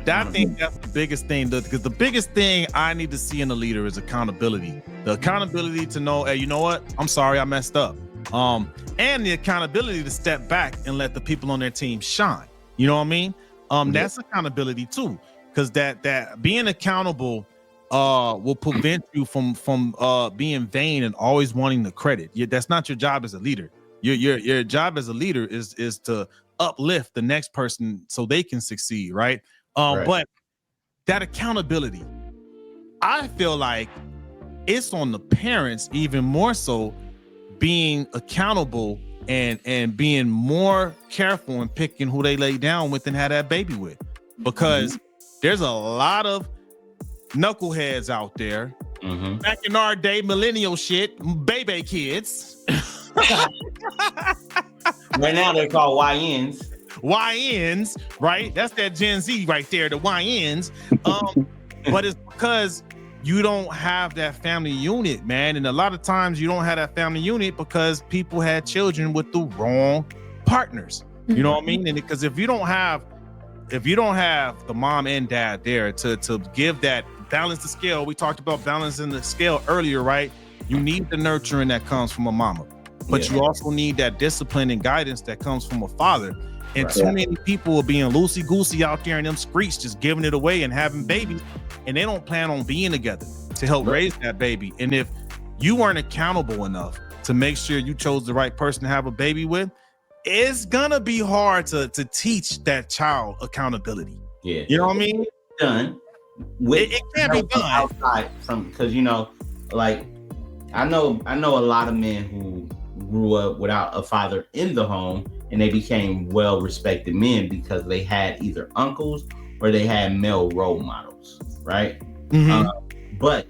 I think that's the biggest thing, because the biggest thing I need to see in a leader is accountability. The accountability to know, hey, you know what? I'm sorry, I messed up. And the accountability to step back and let the people on their team shine. You know what I mean? That's accountability too, because that being accountable will prevent you from being vain and always wanting the credit. That's not your job as a leader. Your job as a leader is to uplift the next person so they can succeed, right? But that accountability, I feel like it's on the parents even more so, being accountable and being more careful in picking who they lay down with and have that baby with, because there's a lot of knuckleheads out there. Back in our day, millennial shit, baby kids.
Right now they're called YNs.
YNs, right? That's that Gen Z right there, the YNs. But it's because you don't have that family unit, man. And a lot of times you don't have that family unit because people had children with the wrong partners. You know what I mean? And because if you don't have the mom and dad there to give that, balance the scale. We talked about balancing the scale earlier, right? You need the nurturing that comes from a mama, but you also need that discipline and guidance that comes from a father. And too many people are being loosey-goosey out there in them streets, just giving it away and having babies, and they don't plan on being together to help raise that baby. And if you weren't accountable enough to make sure you chose the right person to have a baby with, it's gonna be hard to teach that child accountability.
Yeah,
you know what I mean?
Done.
It can't be done
outside from, because like I know a lot of men who grew up without a father in the home, and they became well-respected men because they had either uncles or they had male role models, right? But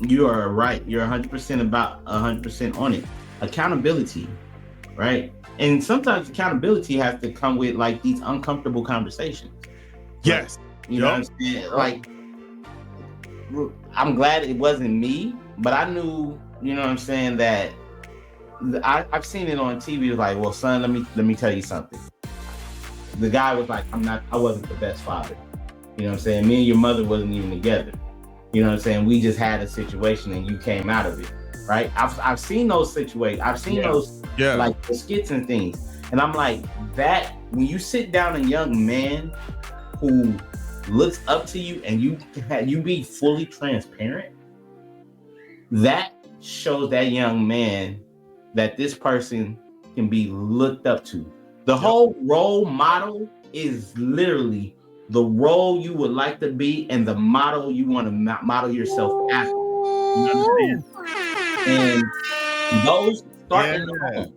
you are right. You're 100% on it. Accountability, right? And sometimes accountability has to come with like these uncomfortable conversations.
Yes.
You know what I'm saying? Like, I'm glad it wasn't me, but I knew, you know what I'm saying, that I've seen it on TV. It was like, well, son, let me tell you something. The guy was like, I wasn't the best father. You know what I'm saying? Me and your mother wasn't even together. You know what I'm saying? We just had a situation and you came out of it, right? I've seen those situations. I've seen those like the skits and things. And I'm like, that when you sit down a young man who looks up to you and you be fully transparent, that shows that young man that this person can be looked up to. The whole role model is literally the role you would like to be and the model you want to model yourself after. You know what I'm saying? And those start in the home.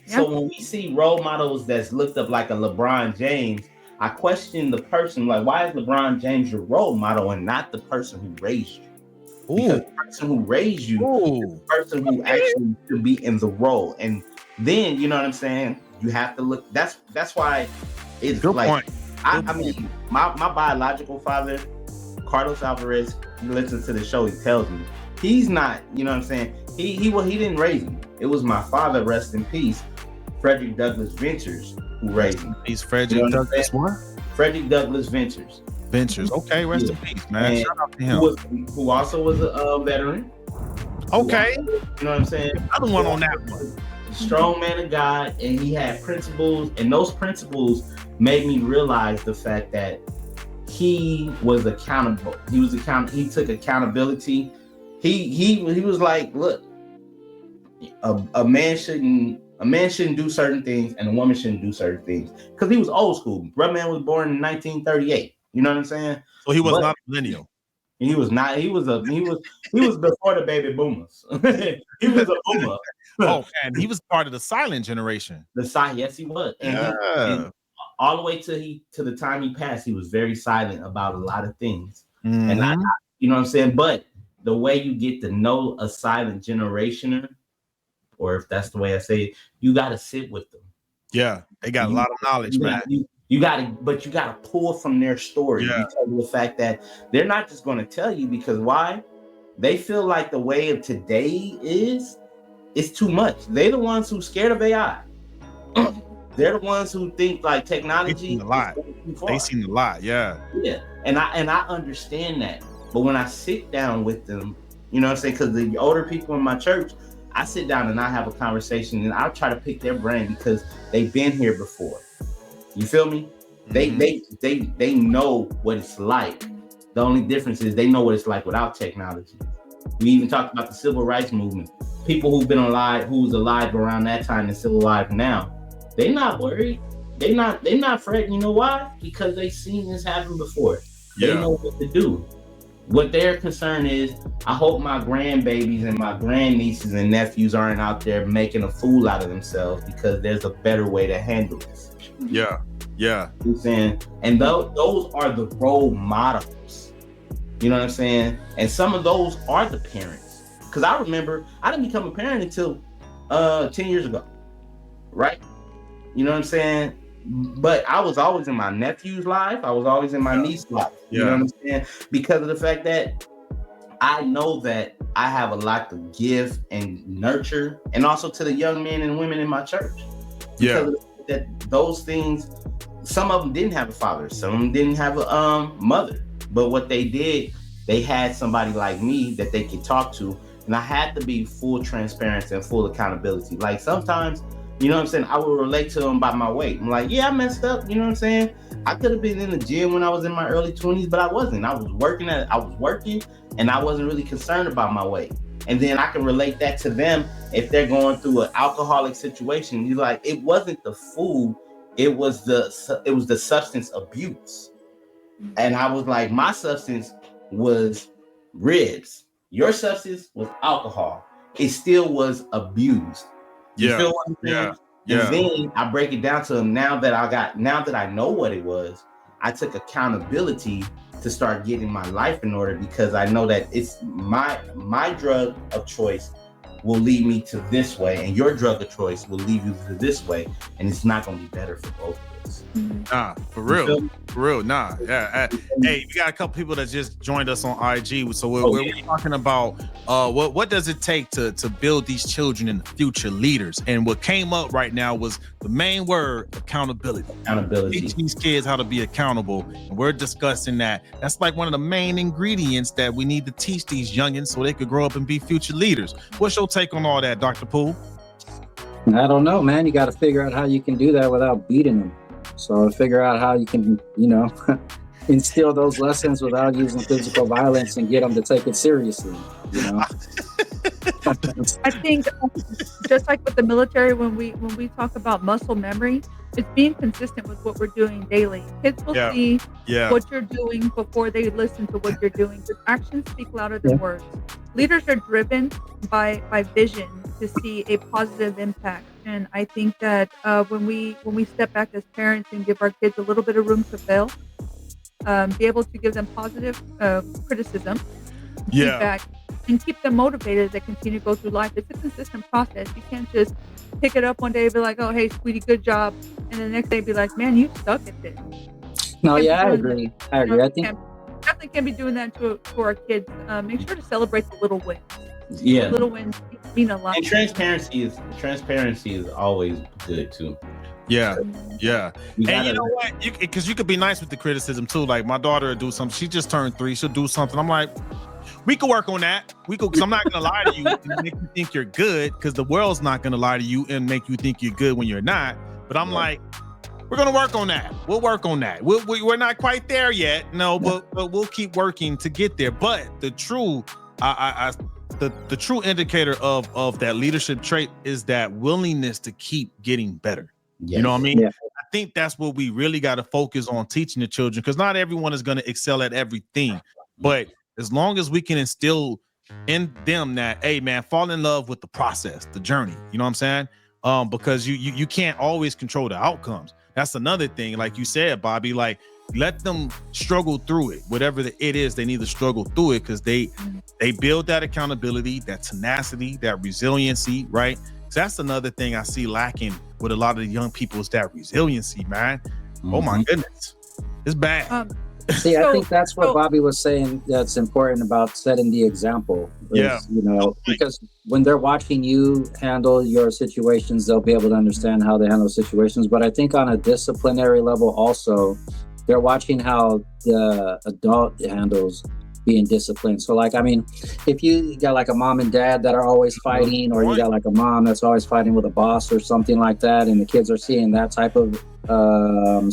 So when we see role models that's looked up like a LeBron James, I question the person, like, why is LeBron James your role model and not the person who raised you? Because the person who raised you is the person who actually should be in the role. And then, you know what I'm saying, you have to look. That's why it's good like, I mean, my biological father, Carlos Alvarez, he listens to the show, he tells me, he's not, you know what I'm saying, he didn't raise me. It was my father, rest in peace, Frederick Douglass Ventures, who raised me.
He's Frederick Douglass what?
Frederick Douglass Ventures.
Ventures. Okay, rest in peace, man.
And
Shout out to him.
who also was a veteran.
Okay,
You know what I'm saying?
another one on that one.
Strong man of God, and he had principles, and those principles made me realize the fact that he was accountable. He took accountability. He was like, look, a man shouldn't do certain things, and a woman shouldn't do certain things, because he was old school. Brother man was born in 1938. You know what I'm saying?
So he was not a millennial.
He was not. He was before the baby boomers. He was a boomer.
Oh, and he was part of the silent generation.
Yes, he was. And all the way to the time he passed, he was very silent about a lot of things.
Mm-hmm.
And I, you know what I'm saying? But the way you get to know a silent generationer, or if that's the way I say it, you got to sit with them.
Yeah, they got a lot of knowledge, man.
You got to pull from their story, because of the fact that they're not just going to tell you, because why? They feel like the way of today is too much. They're the ones who scared of AI. They're the ones who think like technology.
They seen a lot, yeah.
Yeah, and I understand that. But when I sit down with them, you know what I'm saying? Because the older people in my church, I sit down and I have a conversation, and I try to pick their brain because they've been here before. You feel me? Mm-hmm. They know what it's like. The only difference is they know what it's like without technology. We even talked about the civil rights movement. People who've been alive, who's alive around that time and still alive now, they not worried. They not fretting. You know why? Because they seen this happen before. They know what to do. What their concern is, I hope my grandbabies and my grandnieces and nephews aren't out there making a fool out of themselves, because there's a better way to handle this.
Yeah.
You know what I'm saying? And those are the role models. You know what I'm saying? And some of those are the parents. Because I remember I didn't become a parent until 10 years ago. Right? You know what I'm saying? But I was always in my nephew's life. I was always in my niece's life. You know what I'm saying? Because of the fact that I know that I have a lot to give and nurture, and also to the young men and women in my church. Because that those things, some of them didn't have a father, some of them didn't have a mother. But what they did, they had somebody like me that they could talk to, and I had to be full transparency and full accountability. Like sometimes, you know what I'm saying, I would relate to them by my weight. I'm like, yeah, I messed up. You know what I'm saying? I could have been in the gym when I was in my early 20s, but I wasn't. I was working, and I wasn't really concerned about my weight. And then I can relate that to them if they're going through an alcoholic situation. You're like, it wasn't the food, it was the substance abuse. And I was like, my substance was ribs. Your substance was alcohol. It still was abused. You feel what I'm saying? And then I break it down to them. Now that I know what it was, I took accountability to start getting my life in order, because I know that it's my drug of choice will lead me to this way, and your drug of choice will lead you to this way, and it's not going to be better for both of us.
Nah, for real. Nah, yeah. Hey, we got a couple people that just joined us on IG. So we're talking about what does it take to build these children into future leaders? And what came up right now was the main word: accountability. Teach these kids how to be accountable, and we're discussing that. That's like one of the main ingredients that we need to teach these youngins so they could grow up and be future leaders. What's your take on all that, Dr. Poole?
I don't know, man. You got to figure out how you can do that without beating them. So figure out how you can, instill those lessons without using physical violence and get them to take it seriously.
I think just like with the military, when we talk about muscle memory, it's being consistent with what we're doing daily. Kids will see what you're doing before they listen to what you're doing. Because actions speak louder than words. Leaders are driven by vision to see a positive impact. And I think that when we step back as parents and give our kids a little bit of room to fail, be able to give them positive criticism, feedback, and keep them motivated to continue to go through life. It's a consistent process. You can't just pick it up one day and be like, oh, hey, sweetie, good job. And the next day be like, man, you suck at this.
No, I agree. I think
definitely can't be doing that to our kids. Make sure to celebrate the little wins.
Yeah.
The little wins mean a lot.
And transparency is always good too.
Yeah.
You
And you
gotta-
know what? Because you could be nice with the criticism too. Like my daughter will do something. She just turned 3. She'll do something. I'm like, we could work on that. We could, because I'm not gonna lie to you and make you think you're good. Because the world's not gonna lie to you and make you think you're good when you're not. But I'm like, we're gonna work on that. We'll work on that. We're not quite there yet. No, but we'll keep working to get there. But the true, the true indicator of that leadership trait is that willingness to keep getting better.
Yes.
You know what I mean?
Yeah.
I think that's what we really got to focus on teaching the children, because not everyone is going to excel at everything. But as long as we can instill in them that, hey man, fall in love with the process, the journey. You know what I'm saying? Because you can't always control the outcomes. That's another thing. Like you said, Bobby, like let them struggle through it, whatever it is they need to struggle through it, because they build that accountability, that tenacity, that resiliency, right? So that's another thing I see lacking with a lot of the young people is that resiliency, man. Oh my goodness, it's bad.
See, I think that's what Bobby was saying. That's important about setting the example. Is, you know, because when they're watching you handle your situations, they'll be able to understand how they handle situations. But I think on a disciplinary level, also, they're watching how the adult handles being disciplined. So like, I mean, if you got like a mom and dad that are always fighting, or you got like a mom that's always fighting with a boss or something like that, and the kids are seeing that type of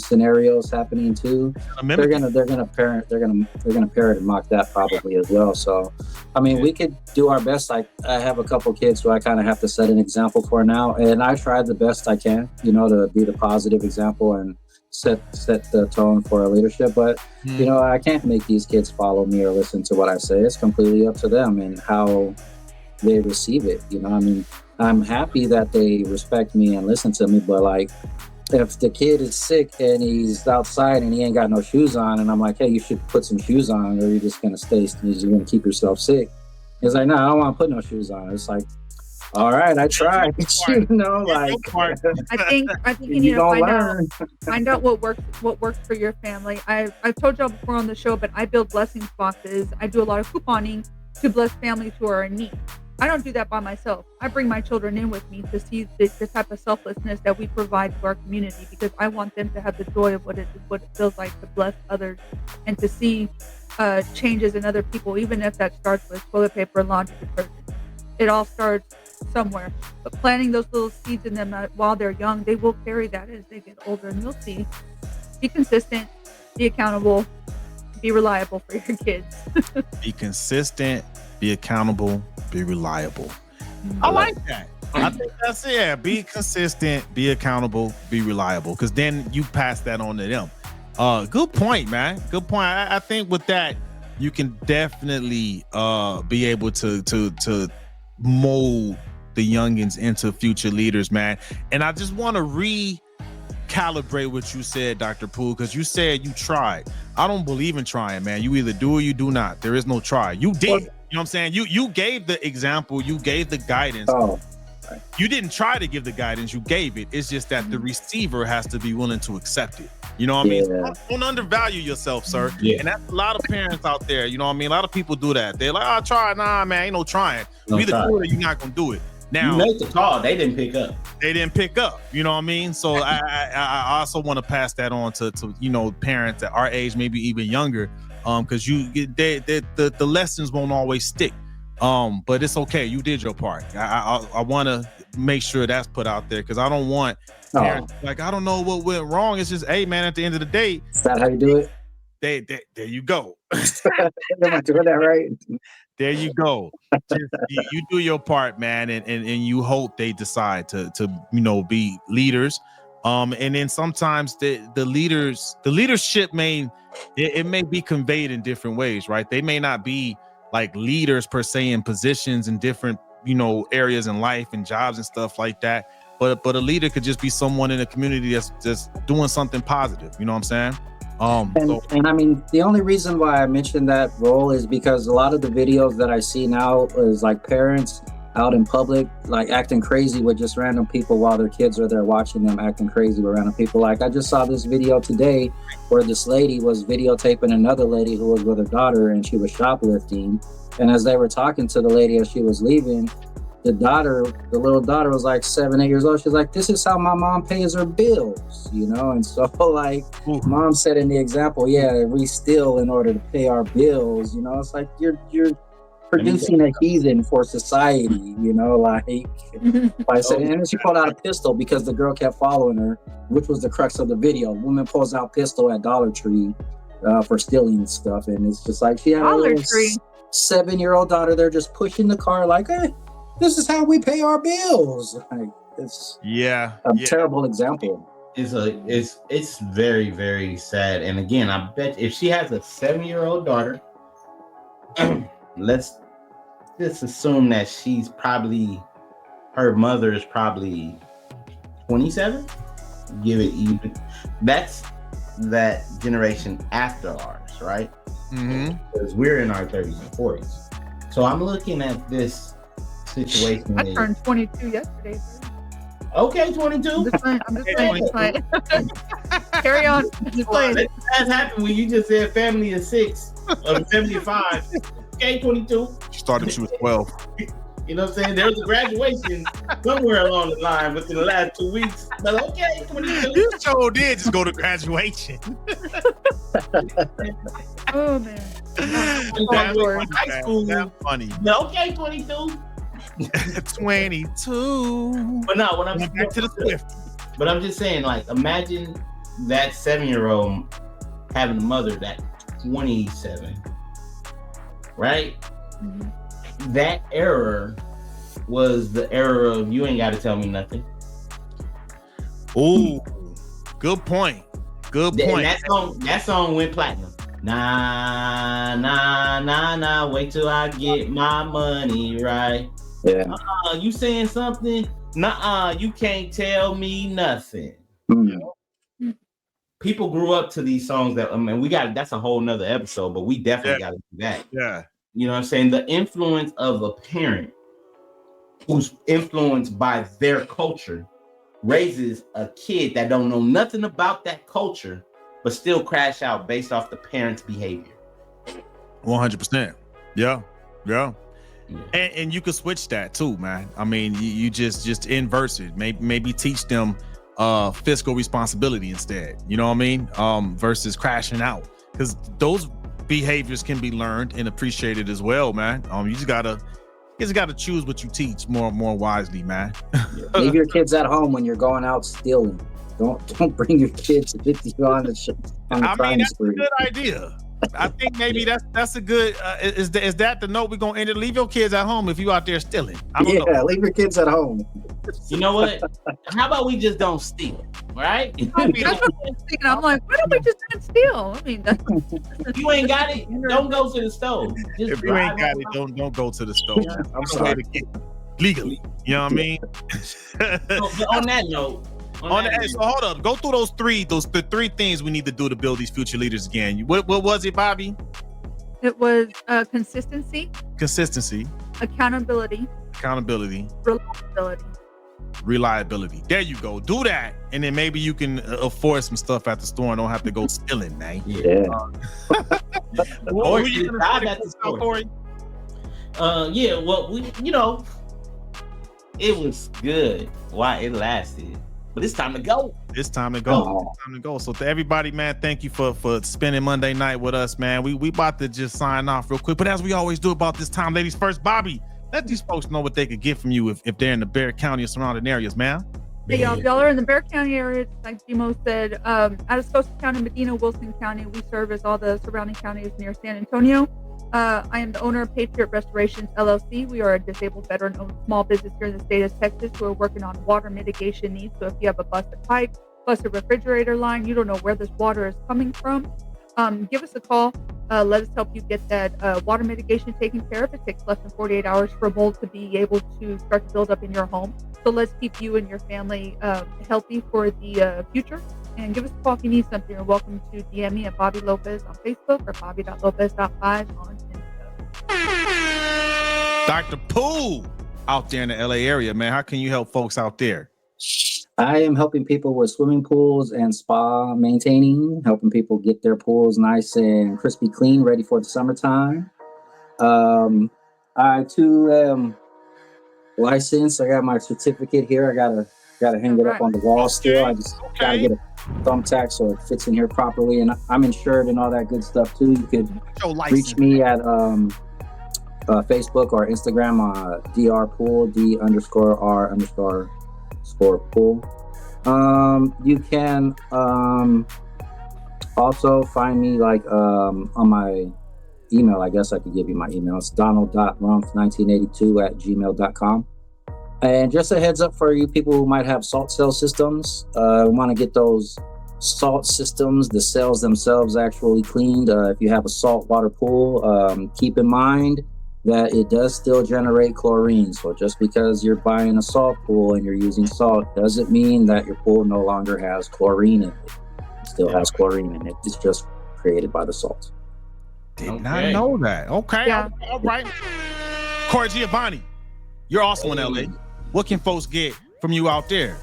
scenarios happening too, they're gonna parent and mock that probably as well. So I mean, we could do our best. Like I have a couple kids who I kind of have to set an example for now, and I try the best I can, you know, to be the positive example and set the tone for leadership. But you know, I can't make these kids follow me or listen to what I say. It's completely up to them and how they receive it. You know, I mean, I'm happy that they respect me and listen to me, but like, if the kid is sick and he's outside and he ain't got no shoes on, and I'm like, hey, you should put some shoes on, or you're just gonna you're gonna keep yourself sick. He's like, no, I don't want to put no shoes on. It's like, all right, I tried. You know, like
I think you need to find out what works for your family. I've told y'all before on the show, but I build blessings boxes. I do a lot of couponing to bless families who are in need. I don't do that by myself. I bring my children in with me to see the type of selflessness that we provide to our community, because I want them to have the joy of what it feels like to bless others and to see changes in other people, even if that starts with toilet paper and laundry detergent. It all starts somewhere. But planting those little seeds in them while they're young, they will carry that as they get older, and you'll see. Be consistent, be accountable, be reliable for your kids.
Be consistent, be accountable, be reliable. I like that. I think that's it. Be consistent, be accountable, be reliable, because then you pass that on to them. Good point, man. Good point. I think with that, you can definitely be able to mold the youngins into future leaders, man. And I just want to recalibrate what you said, Dr. Poole, because you said you tried. I don't believe in trying, man. You either do or you do not. There is no try. You did. You know what I'm saying? You gave the example, you gave the guidance. You didn't try to give the guidance, you gave it. It's just that the receiver has to be willing to accept it. You know what I mean? Don't undervalue yourself, sir. And that's a lot of parents out there. You know what I mean? A lot of people do that. They're like, oh, try. Nah, man, ain't no trying. You either do it or you're not gonna do it. Now,
you made the call. They didn't pick up.
You know what I mean? So I also want to pass that on to you know, parents at our age, maybe even younger, because the lessons won't always stick. But it's okay. You did your part. I want to make sure that's put out there, because I don't want parents like, I don't know what went wrong. It's just, hey man, at the end of the day,
is that how you do it?
There you go.
Am I doing that right?
There you go. You do your part, man, and you hope they decide to you know, be leaders. And then sometimes the leadership may be conveyed in different ways, right? They may not be like leaders per se in positions in different, you know, areas in life and jobs and stuff like that. But a leader could just be someone in a community that's just doing something positive. You know what I'm saying?
And I mean, the only reason why I mentioned that role is because a lot of the videos that I see now is like parents out in public, like acting crazy with just random people while their kids are there watching them acting crazy with random people. Like I just saw this video today where this lady was videotaping another lady who was with her daughter, and she was shoplifting. And as they were talking to the lady as she was leaving,
the little daughter was like 7, 8 years old. She's like, this is how my mom pays her bills, and so like mom set in the example, we steal in order to pay our bills, it's like you're producing a heathen for society, like I said. And then she pulled out a pistol because the girl kept following her, which was the crux of the video. Woman pulls out pistol at Dollar Tree for stealing stuff, and it's just like she had a little 7-year-old daughter. They're just pushing the car like, hey, this is how we pay our bills. Like, it's a terrible example.
It's very, very sad. And again, I bet if she has a 7-year-old daughter, let's just assume that her mother is probably 27. Give it even. That's that generation after ours, right? Because we're in our 30s and 40s. So I'm looking at this situation.
I turned 22 yesterday.
Okay, 22.
I'm just playing. Carry on.
That happened when you just said family of 6 or 75. Okay, 22.
She started when she was 12.
You know what I'm saying? There was a graduation somewhere along the line within the last 2 weeks. But okay, 22.
You sure did just go to graduation.
Oh, man.
High school.
That's funny.
Okay, 22.
22.
But no, when I'm
back to the Swift.
But I'm just saying, like, imagine that 7-year-old having a mother that 27, right? That era was the era of you ain't got to tell me nothing.
Ooh, good point. Good point.
And that song went platinum. Nah, nah, nah, nah. Wait till I get my money right.
Yeah.
You saying something? Nuh-uh, you can't tell me nothing. People grew up to these songs that, that's a whole nother episode, but we definitely got to do that.
Yeah.
You know what I'm saying? The influence of a parent who's influenced by their culture raises a kid that don't know nothing about that culture, but still crash out based off the parent's behavior.
100%. Yeah. And you could switch that too, man. I mean, you just inverse it. Maybe teach them fiscal responsibility instead. You know what I mean? Versus crashing out, because those behaviors can be learned and appreciated as well, man. You just gotta choose what you teach more wisely, man.
Leave your kids at home when you're going out stealing. Don't bring your kids with you on the spree.
That's a good idea. I think maybe that's a good. Is that the note we're gonna end it? Leave your kids at home if you out there stealing. I don't know.
Leave your kids at home.
You know what? How about we just don't steal, right?
That's what I'm thinking. I'm like, why don't we just not steal? I mean,
if you ain't got it, don't go to the stove.
If you ain't got it, don't go to the stove.
Yeah.
I'm sorry to get legally. You know what I mean?
On that note.
So hold up. Go through the three things we need to do to build these future leaders again. What was it, Bobby?
It was consistency. Accountability.
Reliability. There you go. Do that, and then maybe you can afford some stuff at the store and don't have to go stealing, man.
Yeah.
Or you can buy at the store. Corey? Well, it was good while it lasted. But it's time to go.
It's time to go. So to everybody, man, thank you for spending Monday night with us, man. We about to just sign off real quick. But as we always do about this time, ladies first, Bobby, let these folks know what they could get from you if they're in the Bexar County or surrounding areas, man.
Hey, y'all, if y'all are in the Bexar County area, like Demo said, Atascosa County, Medina, Wilson County, we service all the surrounding counties near San Antonio. I am the owner of Patriot Restorations, LLC. We are a disabled veteran-owned small business here in the state of Texas. We're working on water mitigation needs. So if you have a busted pipe, busted refrigerator line, you don't know where this water is coming from, give us a call. Let us help you get that water mitigation taken care of. It takes less than 48 hours for mold to be able to start to build up in your home. So let's keep you and your family healthy for the future. And give us a call if you need something. You're welcome to DM me at Bobby Lopez on Facebook or Bobby.Lopez.5 on Insta.
Dr. Poole out there in the LA area, man. How can you help folks out there?
I am helping people with swimming pools and spa maintaining, helping people get their pools nice and crispy clean, ready for the summertime. I too am
license. I got my certificate here. I gotta hang it up on the wall still. I just gotta get a thumbtack so it fits in here properly, and I'm insured and all that good stuff too. You could reach me at Facebook or Instagram on drpool, D_R_R_pool. You can also find me like on my email. I guess I could give you my email. It's donald.rumpf1982@gmail.com. And just a heads up for you people who might have salt cell systems, want to get those salt systems, the cells themselves actually cleaned. If you have a salt water pool, keep in mind that it does still generate chlorine. So just because you're buying a salt pool and you're using salt doesn't mean that your pool no longer has chlorine in it. It still has chlorine in it. It's just created by the salt.
Did not know that. Okay.
Yeah.
All right. Corey Giovanni, you're also in LA. What can folks get from you out there?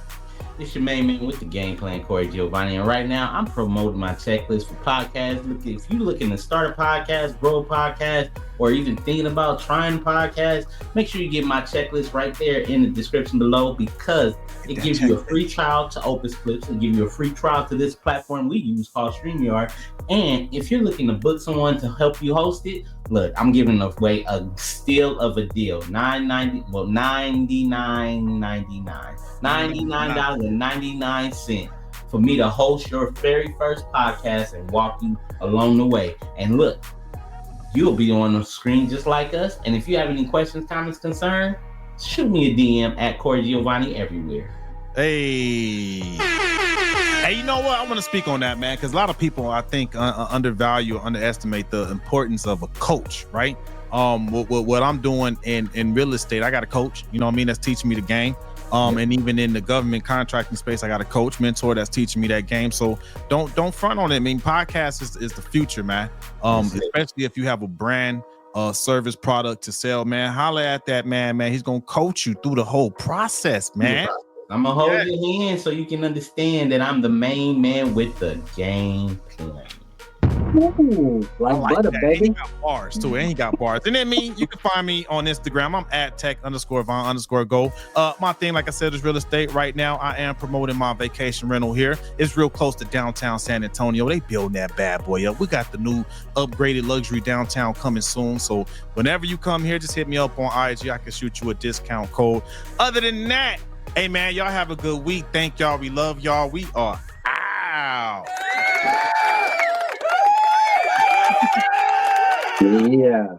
It's your main man with the game plan, Corey Giovanni. And right now, I'm promoting my checklist for podcasts. Look, if you're looking to start a podcast, grow a podcast, or even thinking about trying a podcast, make sure you get my checklist right there in the description below, because it gives you a free trial to Opus Clips and give you a free trial to this platform we use called StreamYard. And if you're looking to book someone to help you host it, look, I'm giving away a steal of a deal. $99.99 for me to host your very first podcast and walk you along the way. And look, you'll be on the screen just like us. And if you have any questions, comments, concerns, shoot me a DM at Corey Giovanni everywhere.
Hey, you know what? I want to speak on that, man, because a lot of people, I think, undervalue or underestimate the importance of a coach, right? What I'm doing in real estate, I got a coach, you know what I mean, that's teaching me the game. And even in the government contracting space, I got a coach, mentor that's teaching me that game. So don't front on it. I mean, podcast is the future, man. Especially if you have a brand, service, product to sell, man. Holla at that man. He's gonna coach you through the whole process, man.
I'm gonna hold your hand so you can understand that I'm the main man with the game plan.
Ooh, like butter,
that.
baby.
He got bars too. And he got bars. And then me, you can find me on Instagram. I'm at tech_Von_go. My thing, like I said, is real estate. Right now, I am promoting my vacation rental here. It's real close to downtown San Antonio. They building that bad boy up. We got the new upgraded luxury downtown coming soon. So whenever you come here, just hit me up on IG. I can shoot you a discount code. Other than that, hey man, y'all have a good week. Thank y'all. We love y'all. We are out.
Yeah.